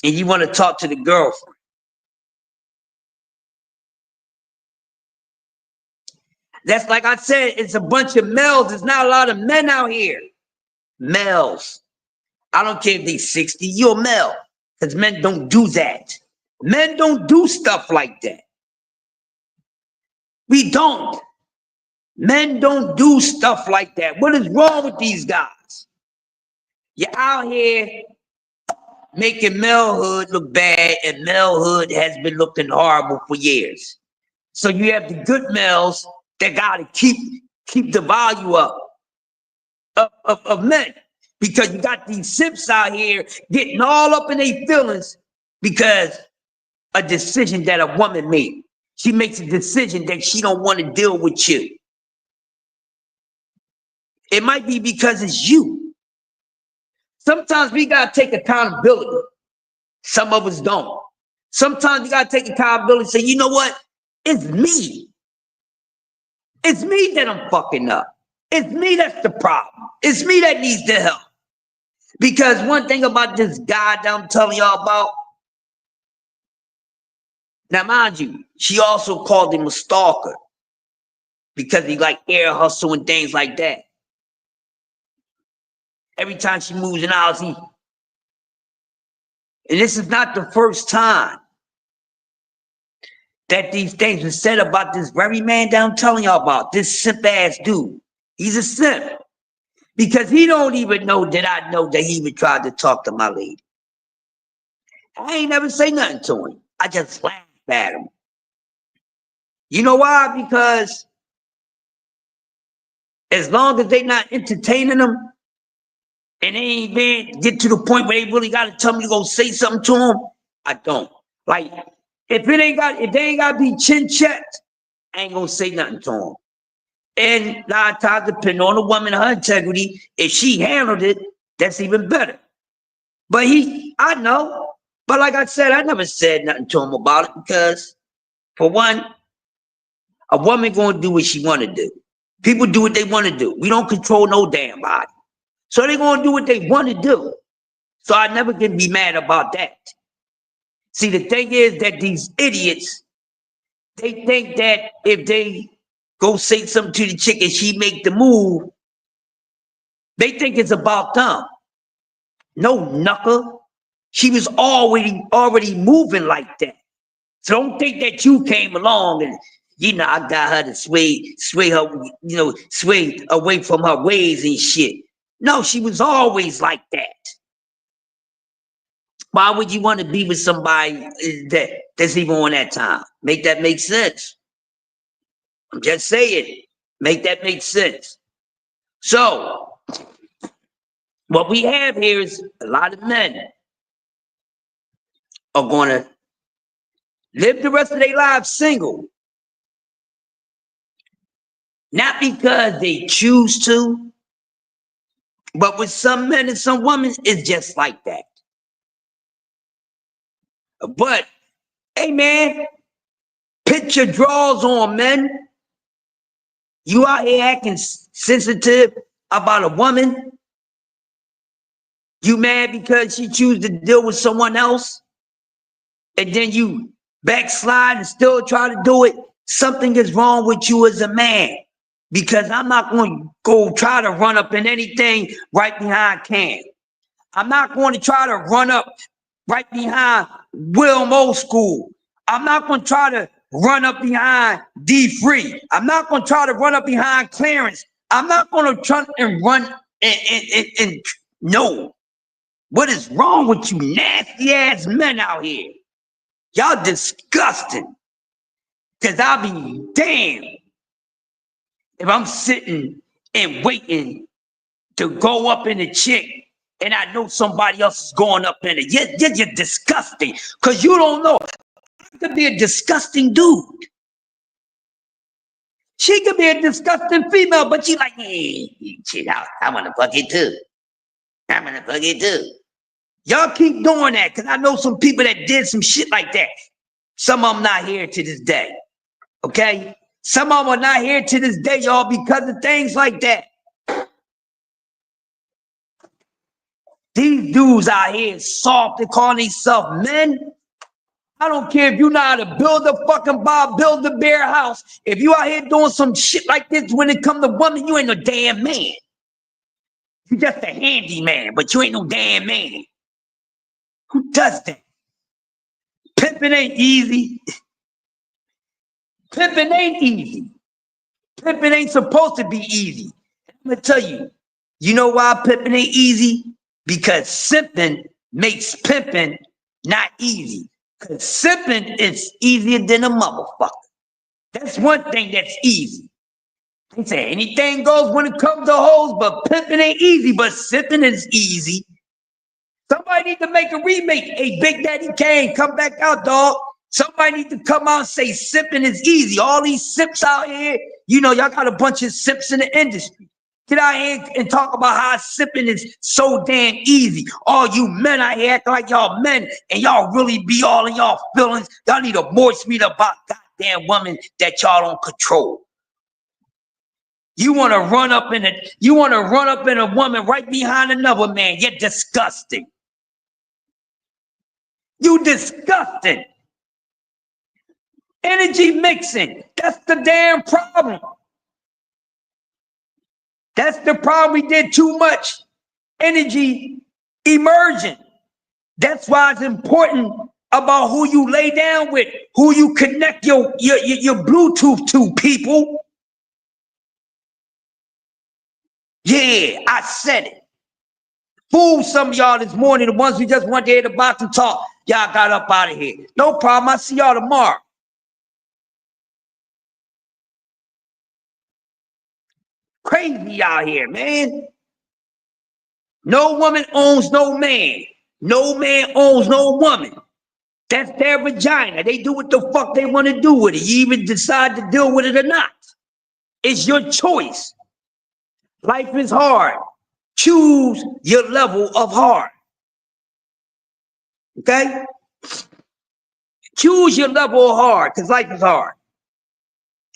and you want to talk to the girlfriend. That's like I said, it's a bunch of males. There's not a lot of men out here. Males. I don't care if they're 60, you're a male. Because men don't do that. Men don't do stuff like that. We don't. Men don't do stuff like that. What is wrong with these guys? You're out here making malehood look bad, and malehood has been looking horrible for years. So you have the good males that got to keep the value up of men, because you got these simps out here getting all up in their feelings because a decision that a woman made. She makes a decision that she don't want to deal with you. It might be because it's you. Sometimes we got to take accountability. Some of us don't. Sometimes you got to take accountability and say, you know what? It's me. It's me that I'm fucking up. It's me that's the problem. It's me that needs the help. Because one thing about this guy that I'm telling y'all about, now mind you, she also called him a stalker because he like air hustle and things like that. Every time she moves in the house, and this is not the first time that these things were said about this very man that I'm telling y'all about, this simp ass dude. He's a simp. Because he don't even know that I know that he even tried to talk to my lady. I ain't never say nothing to him. I just laughed at him. You know why? Because as long as they not entertaining them, and they ain't been get to the point where they really got to tell me to go say something to them, I don't. Like, if they ain't got to be chin checked, I ain't gonna say nothing to them. And a lot of times, depending on the woman and her integrity, if she handled it, that's even better. But I know. But like I said, I never said nothing to him about it because For one, a woman gonna do what she wanna do. People do what they wanna do. We don't control no damn body. So they're gonna do what they wanna do. So I never can be mad about that. See, the thing is that these idiots, they think that if they go say something to the chick and she make the move, they think it's about them. No, knuckle. She was already moving like that. So don't think that you came along and, I got her to sway her, sway away from her ways and shit. No, she was always like that. Why would you want to be with somebody that's even on that time? Make that make sense. I'm just saying, make that make sense. So, what we have here is a lot of men are going to live the rest of their lives single. Not because they choose to, but with some men and some women, it's just like that. But, hey man, put your drawers on, men. You out here acting sensitive about a woman. You mad because she chooses to deal with someone else? And then you backslide and still try to do it? Something is wrong with you as a man. Because I'm not going to go try to run up in anything right behind Cam. I'm not going to try to run up right behind M.O.C. I'm not going to try to run up behind D Free. I'm not going to try to run up behind Clarence. I'm not going to try and run and no. What is wrong with you nasty ass men out here? Y'all disgusting. Cause I'll be damned if I'm sitting and waiting to go up in a chick and I know somebody else is going up in it. You're disgusting. Cause you don't know. I could be a disgusting dude. She could be a disgusting female, but she like, hey, shit, I want to fuck it too. I want to fuck it too. Y'all keep doing that, because I know some people that did some shit like that. Some of them not here to this day, okay? Some of them are not here to this day, y'all, because of things like that. These dudes out here soft, they call themselves men. I don't care if you know how to build a fucking build a bear house. If you out here doing some shit like this when it comes to women, you ain't no damn man. You just a handyman, but you ain't no damn man. Who does that? Pimping ain't easy. Pimping ain't easy. Pimping ain't supposed to be easy. I'm gonna tell you, you know why pimping ain't easy? Because simping makes pimping not easy. Because simping is easier than a motherfucker. That's one thing that's easy. They say anything goes when it comes to hoes, but pimping ain't easy, but simping is easy. Somebody need to make a remake. Hey, Big Daddy Kane, come back out, dog. Somebody need to come out and say sipping is easy. All these sips out here, y'all got a bunch of sips in the industry. Get out here and talk about how sipping is so damn easy. All you men out here act like y'all men and y'all really be all in y'all feelings. Y'all need a voice meet about goddamn women that y'all don't control. You want to run up in a woman right behind another man. You're disgusting. You disgusting. Energy mixing. That's the damn problem. That's the problem. We did too much energy emerging. That's why it's important about who you lay down with, who you connect your Bluetooth to, people. Yeah, I said it. Fool some of y'all this morning, the ones who just wanted to hear the boxing talk. Y'all got up out of here. No problem. I'll see y'all tomorrow. Crazy out here, man. No woman owns no man. No man owns no woman. That's their vagina. They do what the fuck they want to do with it. You even decide to deal with it or not. It's your choice. Life is hard. Choose your level of hard. Okay? Choose your level of hard, because life is hard.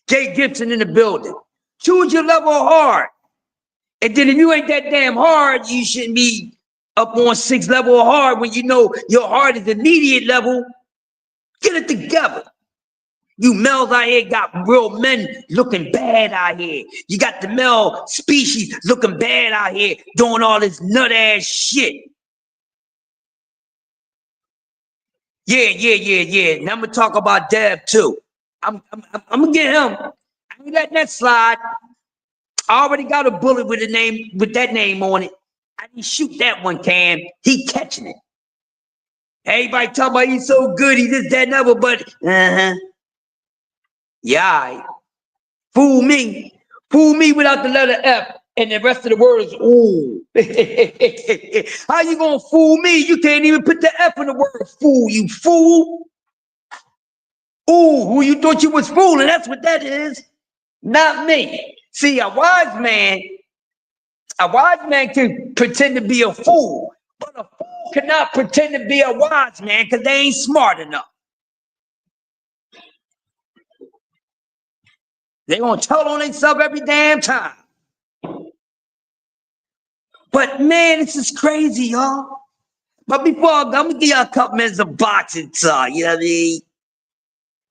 Jay Gibson in the building. Choose your level of hard. And then if you ain't that damn hard, you shouldn't be up on 6 level of hard when you know your heart is immediate level. Get it together. You males out here got real men looking bad out here. You got the male species looking bad out here doing all this nut ass shit. Yeah. Now I'm gonna talk about Dev too. I'm gonna get him. I ain't letting that slide. I already got a bullet with that name on it. I didn't shoot that one, Cam. He catching it. Everybody talking about he's so good, he this, that, and other, but yeah. Fool me. Fool me without the letter F, and the rest of the word is ooh. How you gonna fool me? You can't even put the F in the word fool, you fool. Ooh, who you thought you was fooling? That's what that is. Not me. See, a wise man can pretend to be a fool, but a fool cannot pretend to be a wise man because they ain't smart enough. They gonna tell on themselves every damn time. But man, this is crazy, y'all. But before I'm gonna give y'all a couple minutes of boxing talk, you know what I mean?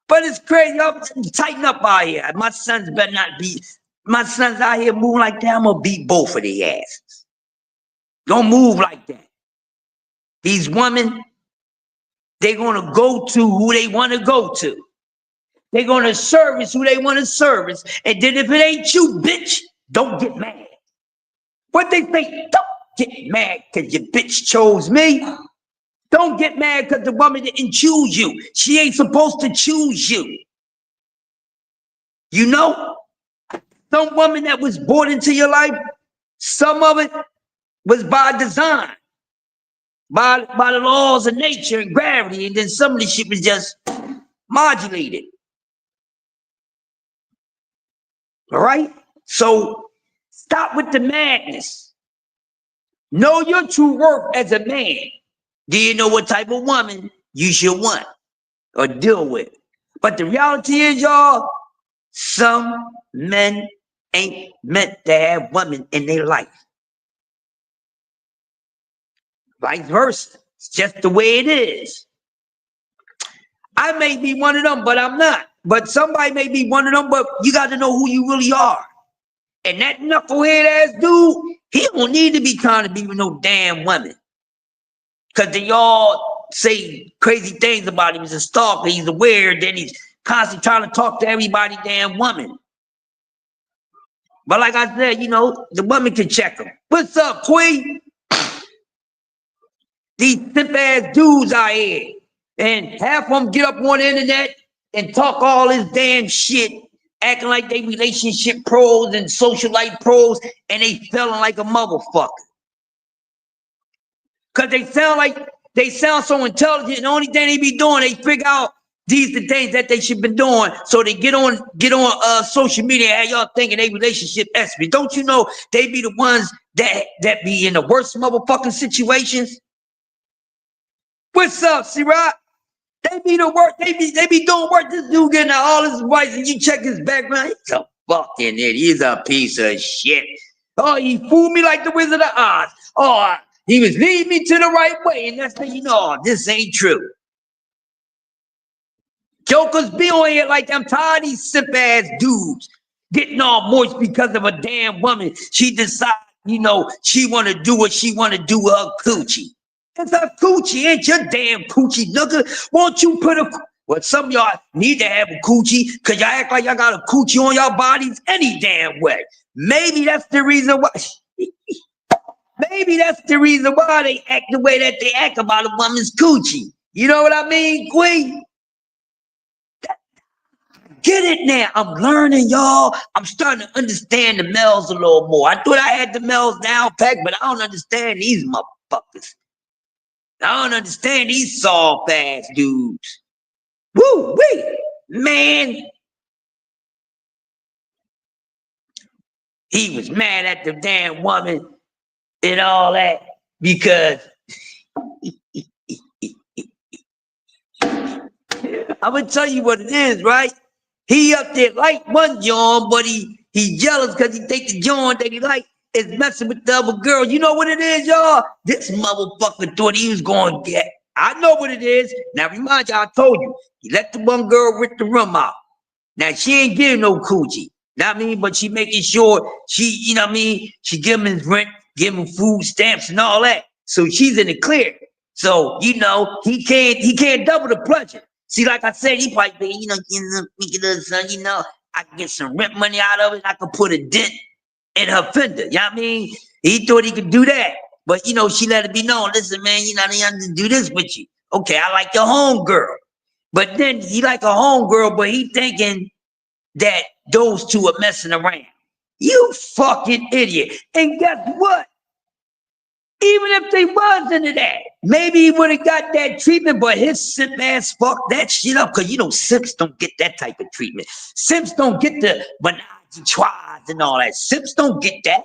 But it's crazy, y'all tighten up out here. My sons better not be, my sons out here moving like that, I'm gonna beat both of their asses. Don't move like that. These women, they're gonna go to who they wanna go to. They're gonna service who they wanna service. And then if it ain't you, bitch, don't get mad. What they think, don't get mad because your bitch chose me. Don't get mad because the woman didn't choose you. She ain't supposed to choose you. You know, some woman that was born into your life, some of it was by design, by the laws of nature and gravity, and then some of the shit was just modulated. All right? So stop with the madness. Know your true worth as a man. Do you know what type of woman you should want or deal with? But the reality is, y'all, some men ain't meant to have women in their life. Vice versa. It's just the way it is. I may be one of them, but I'm not. But somebody may be one of them, but you got to know who you really are. And that knucklehead ass dude, he don't need to be trying to be with no damn women. Because they all say crazy things about him. He's a stalker, he's a weird, then he's constantly trying to talk to everybody damn woman. But like I said, you know, the woman can check him. What's up, Queen? These simp ass dudes out here. And half of them get up on the internet and talk all this damn shit, acting like they relationship pros and social life pros, and they feeling like a motherfucker. Cause they sound so intelligent, and the only thing they be doing, they figure out these the things that they should be doing. So they get on social media and have y'all thinking they relationship experts. Don't you know they be the ones that be in the worst motherfucking situations? What's up, C-Rock? They be the work, they be doing work. This dude getting all his rights, and you check his background. He's a fucking idiot. He's a piece of shit. Oh, he fooled me like the Wizard of Oz. Oh, he was leading me to the right way, and that's how you know this ain't true. Jokers be on here like I'm tired of these simp ass dudes getting all moist because of a damn woman. She decide, you know, she want to do what she want to do with her coochie. It's a coochie, ain't your damn coochie, nigga. Won't you put a... Well, some of y'all need to have a coochie because y'all act like y'all got a coochie on y'all bodies any damn way. Maybe that's the reason why... Maybe that's the reason why they act the way that they act about a woman's coochie. You know what I mean, Queen? Get it now. I'm learning, y'all. I'm starting to understand the males a little more. I thought I had the males down packed, but I don't understand these motherfuckers. I don't understand these soft ass dudes. Woo wee, man. He was mad at the damn woman and all that because I'm gonna tell you what it is, right? He up there like one John, but he jealous because he think the John that he like is messing with the other girl. You know what it is, y'all? This motherfucker thought he was going to get. I know what it is. Now remind you, I told you, he let the one girl rip the room out. Now she ain't getting no coochie. Know what I mean? But she making sure she, you know what I mean? She give him his rent, give him food stamps and all that. So she's in the clear. So, you know, he can't double the pleasure. See, like I said, he probably think, you know, son, you know, I can get some rent money out of it. I can put a dent in her fender. You know what I mean? He thought he could do that. But, you know, she let it be known. Listen, man, you know, I have to do this with you. Okay, I like your home girl. But then he like a home girl, but he thinking that those two are messing around. You fucking idiot. And guess what? Even if they was into that, maybe he would have got that treatment, but his simp ass fucked that shit up. Cause you know, simps don't get that type of treatment. Simps don't get the menage a trois and all that. Simps don't get that.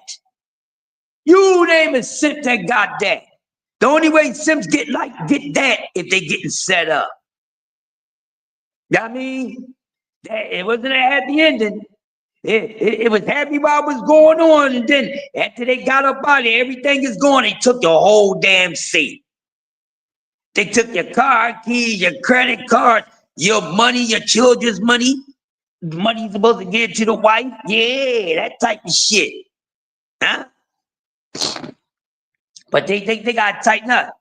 You name a simp that got that. The only way simps get that if they getting set up. You know what I mean? It wasn't a happy ending. It was happy while it was going on, and then after they got up out of there, everything is gone. They took your whole damn safe. They took your car keys, your credit card, your money, your children's money. Money you're supposed to give to the wife. Yeah, that type of shit. Huh? But they got to tighten up.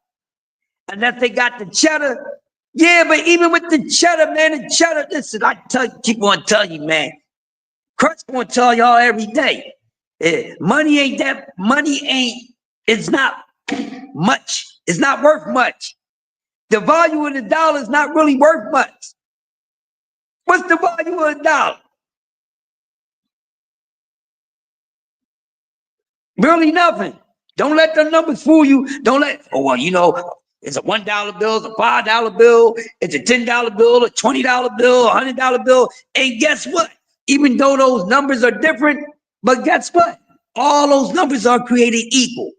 Unless they got the cheddar. Yeah, but even with the cheddar, man, the cheddar, listen, keep on telling you, man. Kurt's gonna tell y'all every day. Money ain't, it's not much. It's not worth much. The value of the dollar is not really worth much. What's the value of the dollar? Really nothing. Don't let the numbers fool you. Don't let, oh, well, you know, it's a $1 bill, it's a $5 bill, it's a $10 bill, a $20 bill, a $100 bill. And guess what? Even though those numbers are different, but guess what? All those numbers are created equal.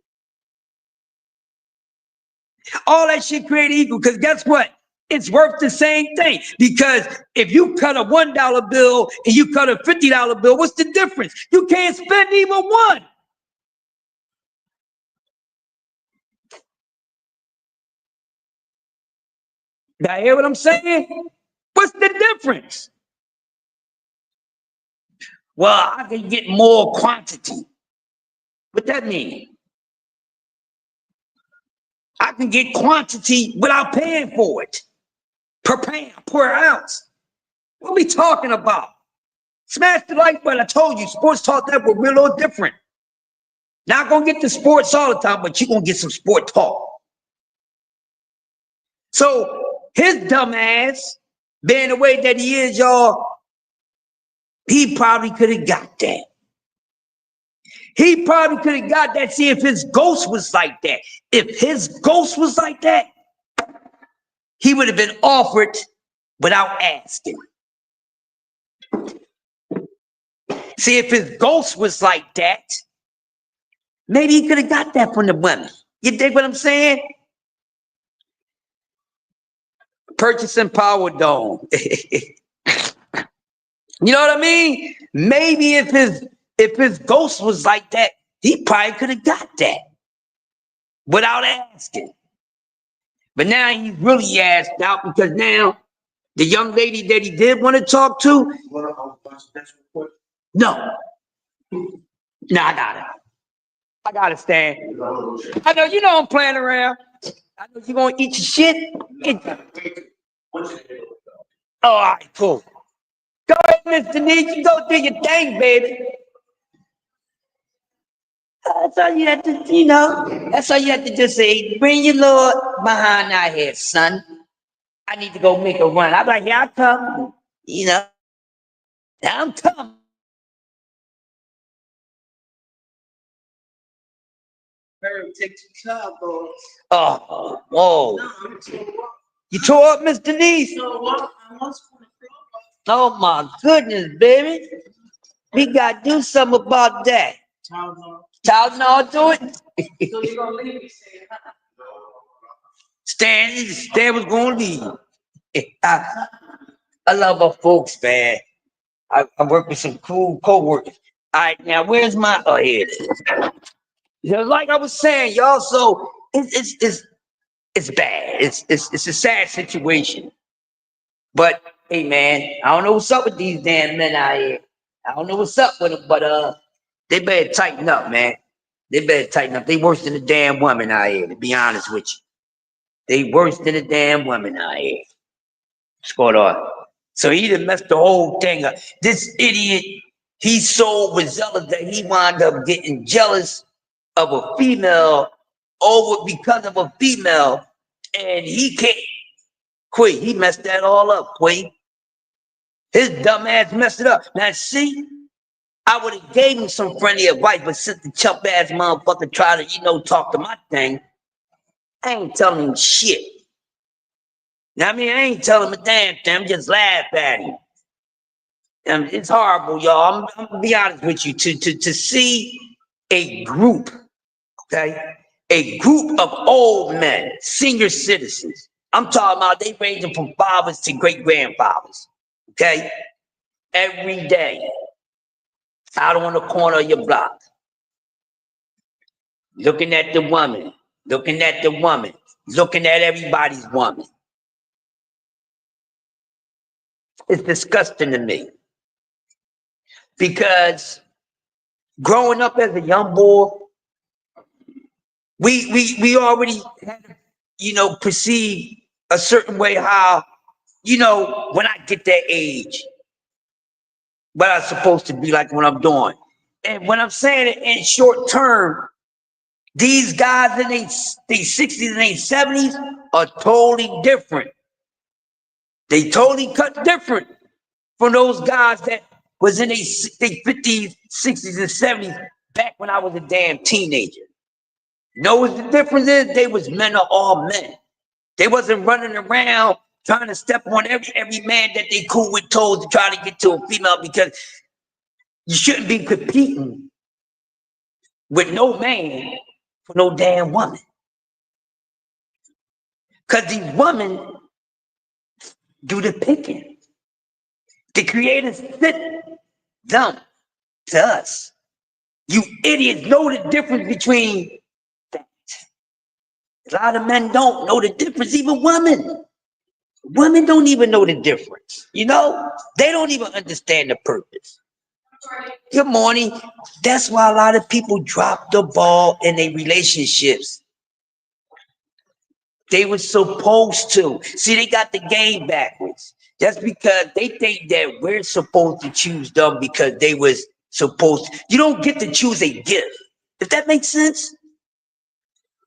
All that shit created equal, because guess what? It's worth the same thing. Because if you cut a $1 bill and you cut a $50 bill, what's the difference? You can't spend even one. Now, hear what I'm saying? What's the difference? Well, I can get more quantity. What that mean? I can get quantity without paying for it. Per pound, per ounce. What we talking about? Smash the like button. I told you, sports talk that were real different. Not gonna get the sports all the time, but you're gonna get some sport talk. So his dumb ass, being the way that he is, y'all, he probably could have got that. He probably could have got that. See, if his ghost was like that, if his ghost was like that, he would have been offered without asking. See, if his ghost was like that, maybe he could have got that from the women. You dig what I'm saying? Purchasing power dome. You know what I mean? Maybe if his ghost was like that, he probably could have got that without asking. But now he's really asked out because now the young lady that he did want to talk to. No. No, I got it. I got to stand. I know you know I'm playing around. I know you're going to eat your shit. All right, cool. Go ahead, Mr. Neat. You go do your thing, baby. That's all you have to, you know. That's all you have to just say. Bring your Lord behind our head, son. I need to go make a run. I'm like, here I come. You know, I'm coming. Take the job, boy. Oh, whoa. You tore up, Miss Denise? Oh, my goodness, baby. We got to do something about that. Tylenol, do it. So you're going to leave me saying, Stan was going to leave. I, I love our folks, man. I work with some cool co-workers. All right, now where's my? Oh, here it is. Like I was saying, y'all. So it's bad. It's a sad situation. But hey, man, I don't know what's up with these damn men out here. I don't know what's up with them, but they better tighten up, man. They better tighten up. They worse than the damn woman out here. To be honest with you, they worse than the damn woman out here. What's going on? So he done messed the whole thing up. This idiot, he's so overzealous that he wound up getting jealous of a female over because of a female, and he can't quit. He messed that all up, quit. His dumb ass messed it up. Now see, I would have gave him some friendly advice, but since the chump ass motherfucker tried to, talk to my thing, I ain't telling him shit. Now I mean, I ain't telling him a damn thing. I'm just laugh at him. It's horrible, y'all. I'm gonna be honest with you. To see a group, okay, a group of old men, senior citizens. I'm talking about they ranging from fathers to great grandfathers, okay, every day out on the corner of your block, looking at the woman, looking at the woman, looking at everybody's woman. It's disgusting to me because growing up as a young boy, we already had, perceive a certain way how, when I get that age, what I'm supposed to be like when I'm doing. And when I'm saying it in short term, these guys in their 60s and their 70s are totally different. They totally cut different from those guys that was in their 50s, 60s, and 70s back when I was a damn teenager. You know what the difference is? They was men of all men. They wasn't running around trying to step on every man that they cool with toes to try to get to a female, because you shouldn't be competing with no man for no damn woman. Because these women do the picking. The creators sent them to us. You idiots know the difference between that. A lot of men don't know the difference, even women. Women don't even know the difference. They don't even understand the purpose. Good morning. That's why a lot of people drop the ball in their relationships. They were supposed to. See, they got the game backwards. That's because they think that we're supposed to choose them because they was supposed to. You don't get to choose a gift. If that makes sense,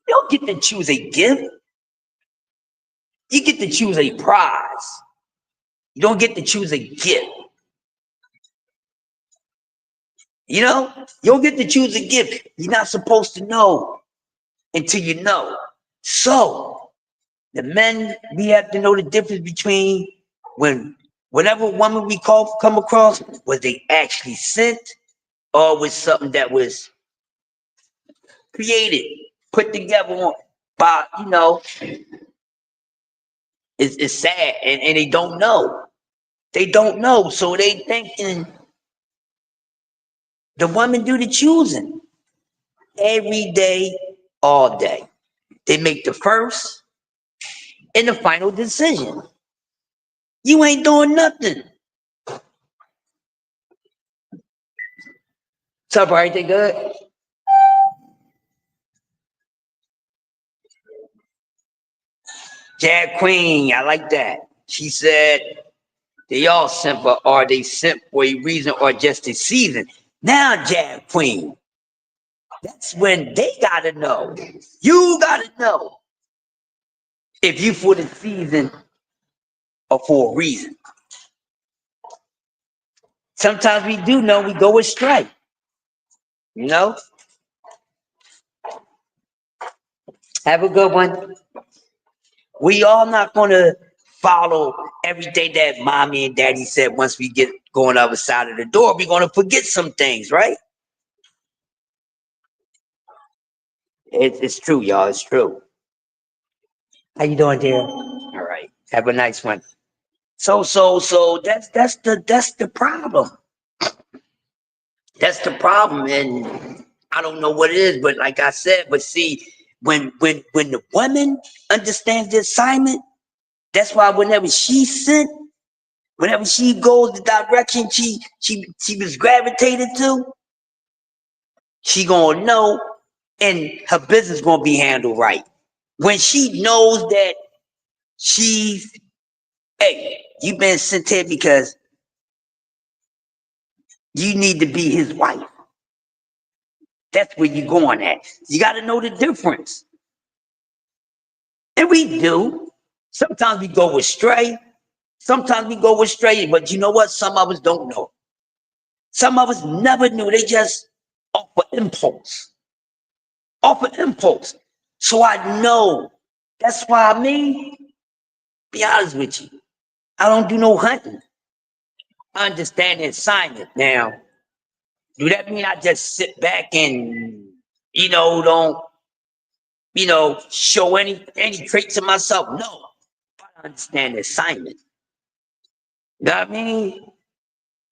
you don't get to choose a gift. You get to choose a prize. You don't get to choose a gift. You don't get to choose a gift. You're not supposed to know until you know. So the men, we have to know the difference between whatever woman we come across, was they actually sent or was something that was created, put together by, it's sad, and they don't know. They don't know, so they thinking the women do the choosing every day, all day. They make the first and the final decision. You ain't doing nothing. What's up, everything good? Jab Queen, I like that. She said, they all simp, but are they simp for a reason or just a season? Now, Jab Queen, that's when they gotta know. You gotta know if you for the season or for a reason. Sometimes we do know we go astray. Have a good one. We all not gonna follow everything that mommy and daddy said. Once we get going the other side of the door, we're gonna forget some things, right? It's true, y'all. It's true. How you doing, dear? All right. Have a nice one. So that's the problem. That's the problem, and I don't know what it is, but like I said, but see, when the woman understands the assignment, that's why whenever she's sent, whenever she goes the direction she was gravitated to, she gonna know, and her business gonna be handled right. When she knows that she's, hey, you been sent here because you need to be his wife. That's where you're going at. You got to know the difference. And we do. Sometimes we go astray. Sometimes we go astray, but you know what? Some of us don't know. Some of us never knew. They just off of impulse. Off of impulse. So I know. That's why be honest with you, I don't do no hunting. I understand the assignment. Now, do that mean I just sit back and, don't, show any traits of myself? No. I understand the assignment. You know what I mean?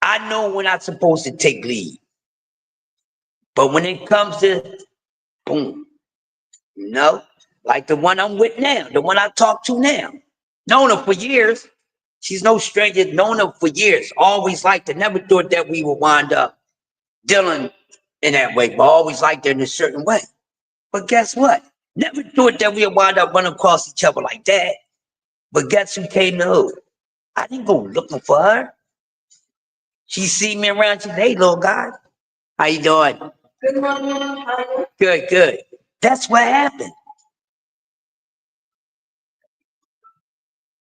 I know when I'm supposed to take lead. But when it comes to boom, like the one I'm with now, the one I talk to now. Known her for years. She's no stranger, known her for years. Always liked her. Never thought that we would wind up dealing in that way, but always liked her in a certain way. But guess what? Never thought that we would wind up running across each other like that. But guess who came to who? I didn't go looking for her. She see me around. She said, "Hey, little guy, how you doing?" Good morning. Good, good. That's what happened.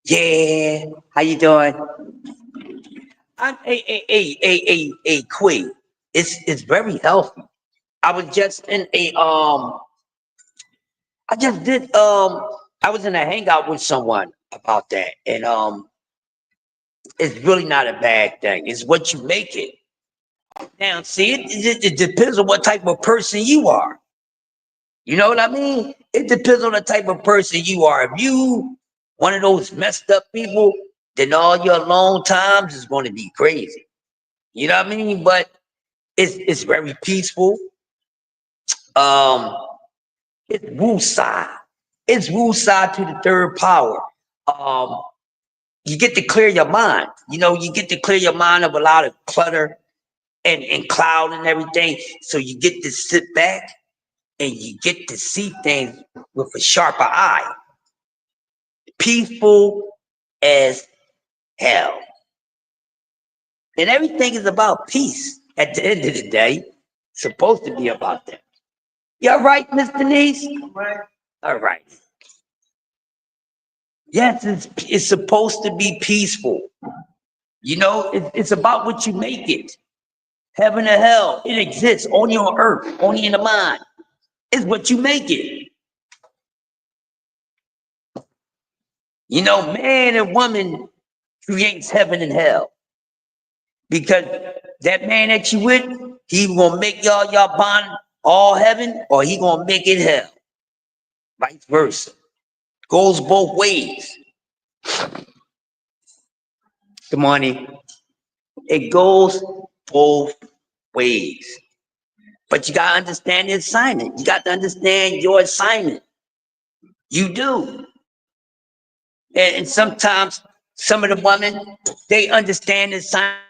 Yeah. How you doing? I'm a queen. It's very healthy. I was just in I just did I was in a hangout with someone about that. And it's really not a bad thing. It's what you make it. Now, see, it depends on what type of person you are. You know what I mean? It depends on the type of person you are. If you one of those messed up people, then all your alone times is going to be crazy. You know what I mean? But it's very peaceful. Um, it's woosah. It's woosah to the third power. Um, you get to clear your mind. You get to clear your mind of a lot of clutter and cloud and everything. So you get to sit back and you get to see things with a sharper eye. Peaceful as hell. And everything is about peace at the end of the day. It's supposed to be about that. You all right, Miss Denise? Right. All right. Yes, it's supposed to be peaceful. It's about what you make it. Heaven or hell, it exists only on earth, only in the mind. It's what you make it. Man and woman creates heaven and hell. Because that man that you with, he gonna make y'all bond all heaven, or he gonna make it hell. Vice versa. Goes both ways. Good morning. It goes both ways. But you gotta understand the assignment. You got to understand your assignment. You do. And sometimes some of the women, they understand the assignment.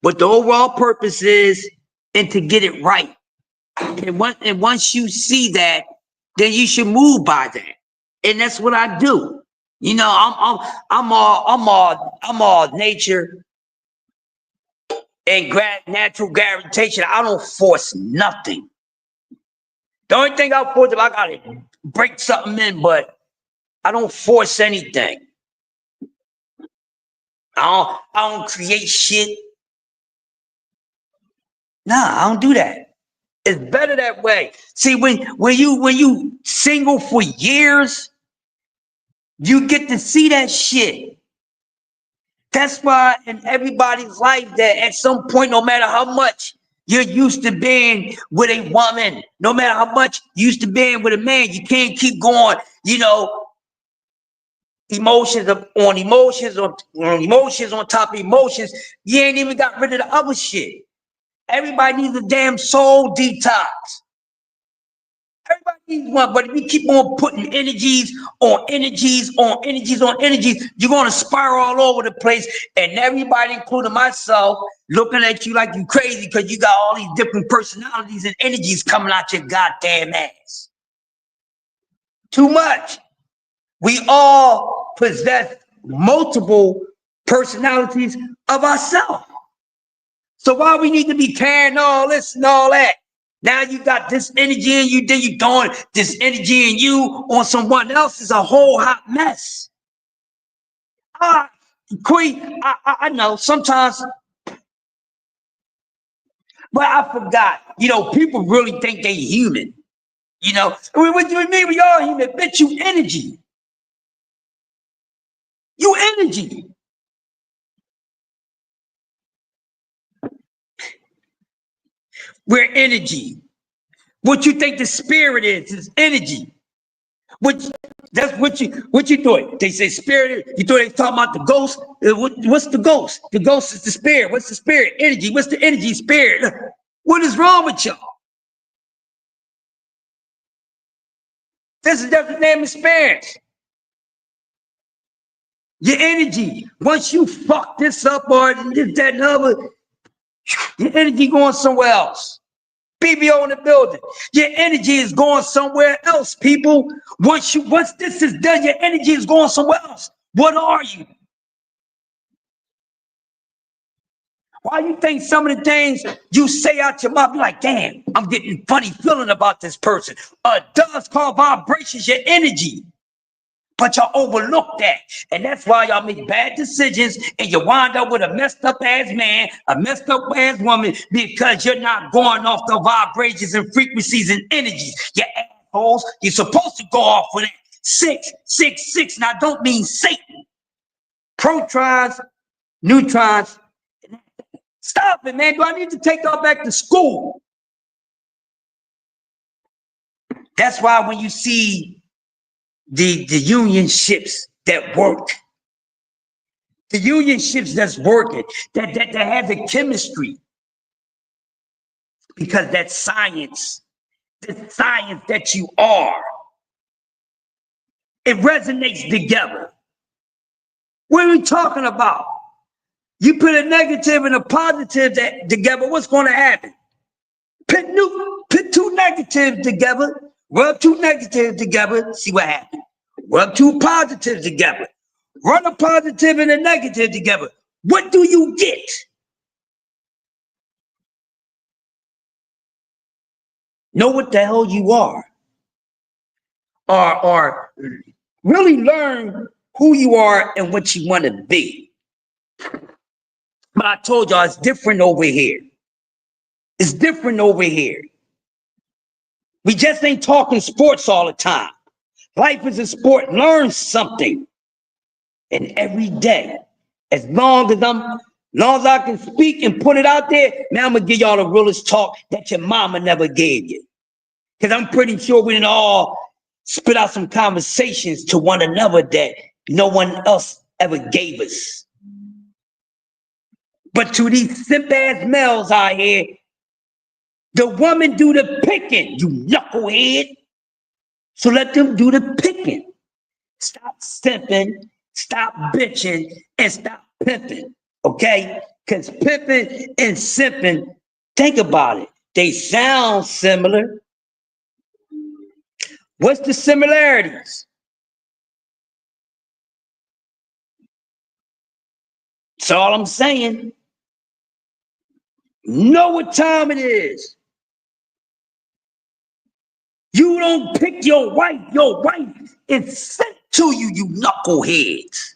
What the overall purpose is, and to get it right. And once you see that, then you should move by that. And that's what I do. I'm all nature and natural gravitation. I don't force nothing. The only thing I force, if I gotta break something in, but I don't force anything. I don't create shit. Nah, I don't do that. It's better that way. See, when you single for years, you get to see that shit. That's why in everybody's life that at some point, no matter how much You're used to being with a woman. No matter how much you used to being with a man, you can't keep going, emotions on emotions on emotions on top of emotions. You ain't even got rid of the other shit. Everybody needs a damn soul detox. Everybody needs one, but if you keep on putting energies on energies on energies on energies, you're going to spiral all over the place. And everybody, including myself, looking at you like you crazy because you got all these different personalities and energies coming out your goddamn ass. Too much. We all possess multiple personalities of ourselves. So why we need to be carrying all this and all that? Now you got this energy in you, then you throwing this energy in you on someone else. Is a whole hot mess. Queen, I know sometimes, but I forgot. People really think they human. What do you mean we all human? Bitch, you energy. You energy. We're energy. What you think the spirit is energy. That's what you doing. They say spirit. You thought they talking about the ghost. What's the ghost? The ghost is the spirit. What's the spirit? Energy. What's the energy? Spirit. What is wrong with y'all? This is just the name of spirit. Your energy. Once you fuck this up or this, that, and other, your energy going somewhere else. BBO in the building. Your energy is going somewhere else, people. Once this is done, your energy is going somewhere else. What are you? Why you think some of the things you say out your mouth, be like, damn, I'm getting funny feeling about this person. Does call vibrations your energy. But y'all overlook that. And that's why y'all make bad decisions and you wind up with a messed up ass man, a messed up ass woman, because you're not going off the vibrations and frequencies and energies. You assholes, you're supposed to go off with that. 666. Now, I don't mean Satan. Protons, neutrons. Stop it, man. Do I need to take y'all back to school? That's why when you see the union ships that work, the union ships that's working, that has a chemistry, because that science, the science that you are, it resonates together. What are we talking about? You put a negative and a positive together, what's going to happen? Put two negatives together, rub two negatives together, see what happens. Rub two positives together. Run a positive and a negative together. What do you get? Know what the hell you are. Or really learn who you are and what you want to be. But I told y'all it's different over here. It's different over here. We just ain't talking sports all the time. Life is a sport. Learn something. And every day, as long as I can speak and put it out there, man, I'm gonna give y'all the realest talk that your mama never gave you. Because I'm pretty sure we didn't all spit out some conversations to one another that no one else ever gave us. But to these simp ass males out here, the woman do the picking, you knucklehead. So let them do the picking. Stop simping, stop bitching, and stop pimping, okay? Because pimping and simping, think about it, they sound similar. What's the similarities? That's all I'm saying. Know what time it is. You don't pick your wife is sent to you, you knuckleheads.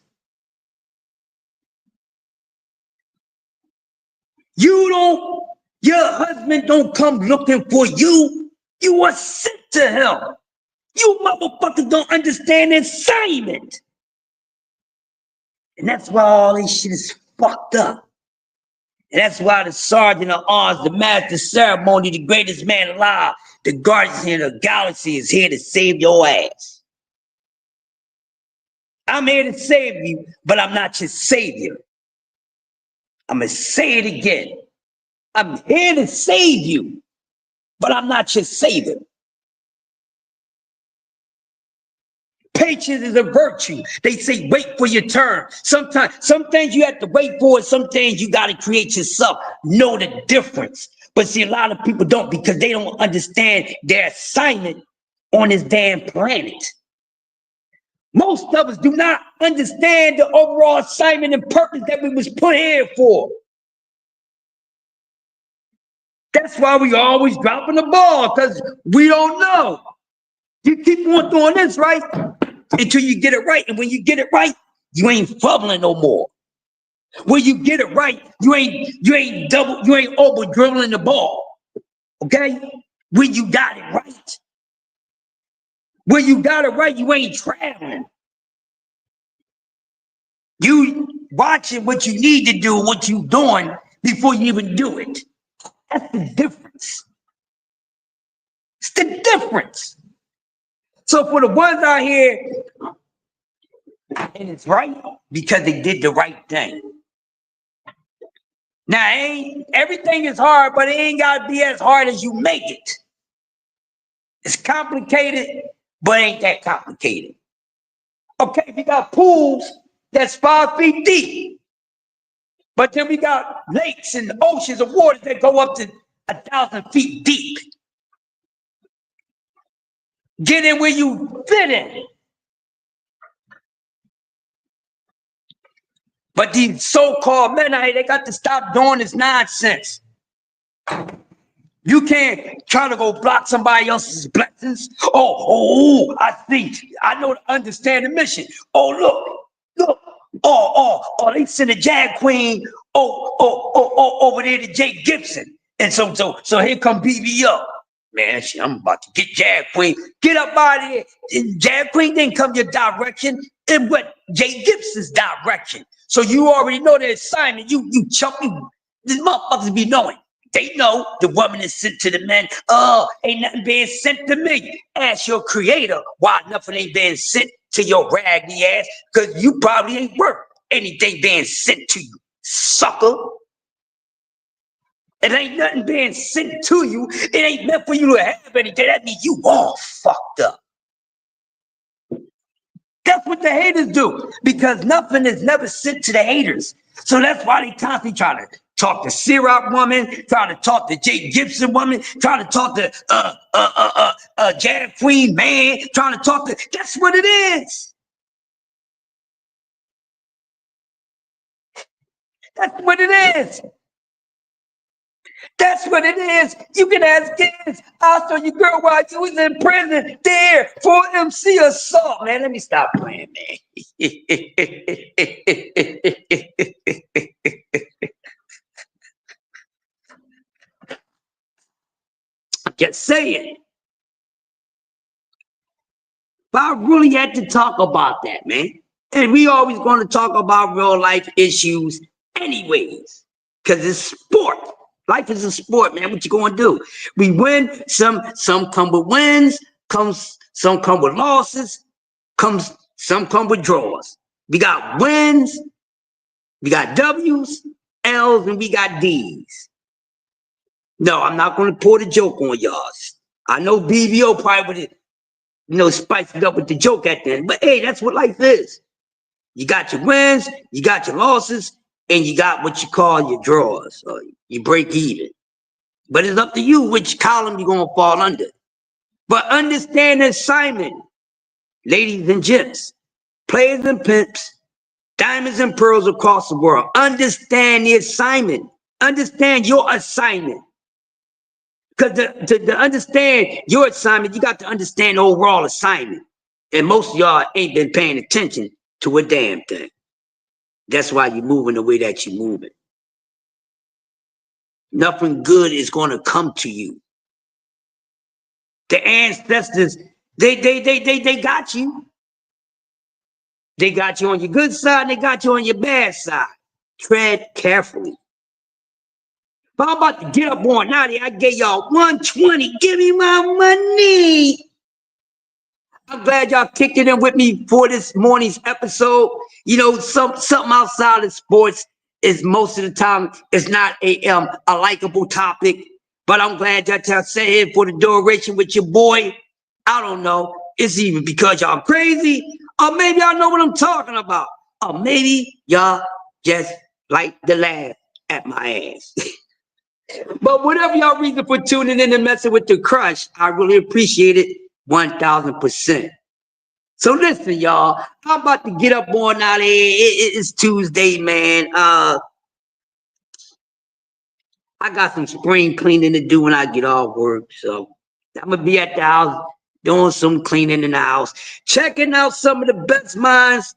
Your husband don't come looking for you. You are sent to him. You motherfuckers don't understand the assignment. And that's why all this shit is fucked up. And that's why the sergeant of arms, the master ceremony, the greatest man alive, the guardian of the galaxy is here to save your ass. I'm here to save you, but I'm not your savior. I'm going to say it again. I'm here to save you, but I'm not your savior. Patience is a virtue. They say wait for your turn. Sometimes, some things you have to wait for, and some things you got to create yourself. Know the difference. But see, a lot of people don't because they don't understand their assignment on this damn planet. Most of us do not understand the overall assignment and purpose that we was put here for. That's why we always dropping the ball, because we don't know. You keep on doing this, right? Until you get it right. And when you get it right, you ain't fumbling no more. When you get it right, you ain't over dribbling the ball. Okay? When you got it right. When you got it right, you ain't traveling. You watching what you need to do, what you doing before you even do it. That's the difference. It's the difference. So for the ones out here, and it's right because they did the right thing. Now, everything is hard, but it ain't got to be as hard as you make it. It's complicated, but it ain't that complicated. Okay, if you got pools that's 5 feet deep, but then we got lakes and oceans of waters that go up to 1,000 feet deep. Get in where you fit in. But these so-called men out here, they got to stop doing this nonsense. You can't try to go block somebody else's blessings. Oh, I see. I know to understand the mission. Oh, look. Oh, they sent a Jag Queen over there to Jake Gibson. And so here come BBO. Man, I'm about to get Jag Queen. Get up out of here. Jag Queen didn't come your direction. It went Jay Gibson's direction. So you already know the assignment. You chumpy. These motherfuckers be knowing. They know the woman is sent to the men. Oh, ain't nothing being sent to me. Ask your creator why nothing ain't being sent to your raggedy ass, because you probably ain't worth anything being sent to you, sucker. It ain't nothing being sent to you. It ain't meant for you to have anything. That means you all fucked up. That's what the haters do, because nothing is never sent to the haters. So that's why they constantly try to talk to Syrup woman, try to talk to Jake Gibson woman, try to talk to Jag Queen man, trying to talk to. That's what it is. That's what it is. That's what it is. You can ask kids. I saw your girl while you was in prison there for MC assault. Man, let me stop playing, man. Just saying. But I really had to talk about that, man. And we always going to talk about real life issues anyways, because it's sport. Life is a sport, man. What you gonna do? We win. Some come with wins. Some come with losses. Some come with draws. We got wins. We got W's, L's, and we got D's. No, I'm not gonna pour the joke on y'all. I know BBO probably would, spice it up with the joke at the end. But hey, that's what life is. You got your wins. You got your losses. And you got what you call your draws, or you break even. But it's up to you which column you're going to fall under. But understand the assignment, ladies and gents, players and pimps, diamonds and pearls across the world. Understand the assignment. Understand your assignment. Because to understand your assignment, you got to understand the overall assignment. And most of y'all ain't been paying attention to a damn thing. That's why you're moving the way that you're moving. Nothing good is going to come to you. The ancestors, they got you. They got you on your good side, and they got you on your bad side. Tread carefully. But I'm about to get up on out here. I gave y'all 120. Give me my money. I'm glad y'all kicked it in with me for this morning's episode. You know, something outside of sports is most of the time it's not a likable topic. But I'm glad y'all sat here for the duration with your boy. I don't know. It's even because y'all crazy, or maybe y'all know what I'm talking about, or maybe y'all just like to laugh at my ass. But whatever y'all reason for tuning in and messing with the crush, I really appreciate it 1000%. So listen, y'all, I'm about to get up on out of here. It's Tuesday, man. I got some spring cleaning to do when I get off work. So I'm going to be at the house doing some cleaning in the house, checking out some of the best minds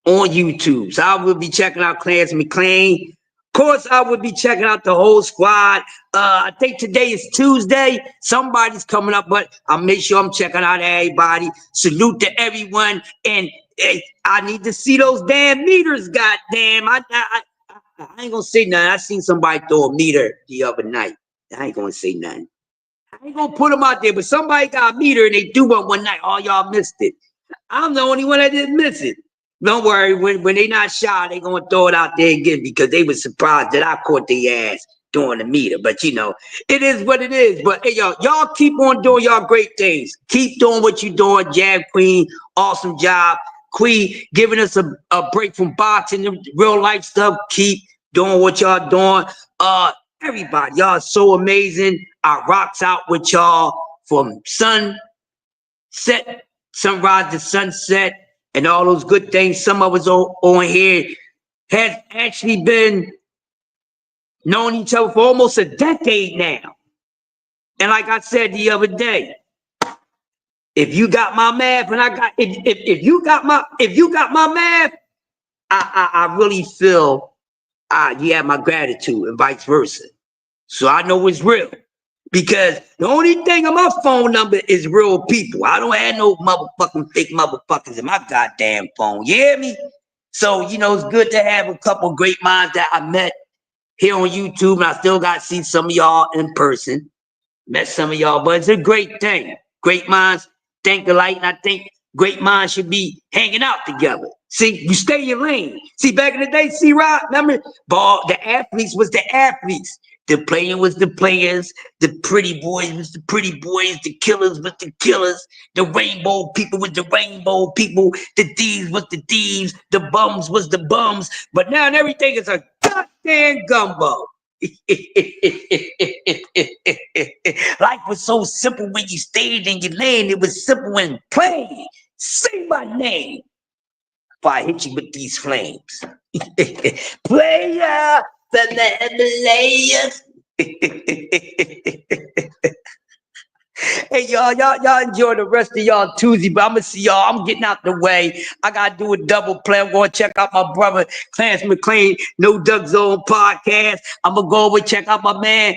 on YouTube. So I will be checking out Clarence McLean. Of course, I would be checking out the whole squad. I think today is Tuesday. Somebody's coming up, but I'll make sure I'm checking out everybody. Salute to everyone. And I need to see those damn meters, goddamn. I ain't gonna say nothing. I seen somebody throw a meter the other night. I ain't gonna say nothing. I ain't gonna put them out there, but somebody got a meter and they do one night. All y'all missed it. I'm the only one that didn't miss it. Don't worry, when they not shy, they gonna throw it out there again because they was surprised that I caught their ass doing the meter. But you know, it is what it is. But hey, y'all keep on doing y'all great things. Keep doing what you doing, Jab Queen. Awesome job. Queen giving us a break from boxing and real life stuff. Keep doing what y'all doing. Everybody, y'all so amazing. I rocks out with y'all from sunrise to sunset. And all those good things. Some of us on here has actually been knowing each other for almost a decade now. And like I said the other day, if you got my math and I got if you got my math, I really feel you have my gratitude and vice versa. So I know it's real. Because the only thing on my phone number is real people. I don't have no motherfucking fake motherfuckers in my goddamn phone. You hear me? So, you know, it's good to have a couple great minds that I met here on YouTube. And I still got to see some of y'all in person. Met some of y'all, but it's a great thing. Great minds think alike. And I think great minds should be hanging out together. See, you stay in your lane. See, back in the day, C-Rock, remember? The athletes was the athletes. The playing was the players, the pretty boys was the pretty boys, the killers was the killers, the rainbow people was the rainbow people, the thieves was the thieves, the bums was the bums. But now everything is a goddamn gumbo. Life was so simple when you stayed in your lane. It was simple and plain. Say my name before I hit you with these flames. Player from the Himalayas. Hey, y'all enjoy the rest of y'all Tuesday, but I'm gonna see y'all. I'm getting out the way. I gotta do a double play. I'm gonna check out my brother Clarence McLean, No Duck Zone podcast. I'm gonna go over check out my man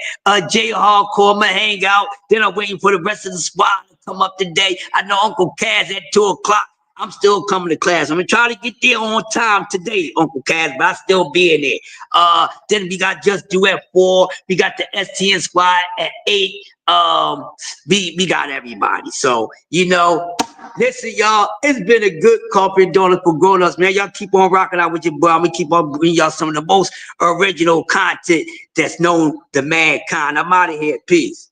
Jay Hardcore. I'm gonna hang out. Then I'm waiting for the rest of the squad to come up today. I know Uncle Kaz at 2 o'clock. I'm still coming to class. I'm gonna try to get there on time today, Uncle Kaz, but I still be in there. Then we got Just Do at 4. We got the STN squad at 8. We got everybody. So, you know, listen, y'all, it's been a good coffee and donuts for grown-ups, man. Y'all keep on rocking out with your boy. I'm gonna keep on bringing y'all some of the most original content that's known to mankind. I'm out of here. Peace.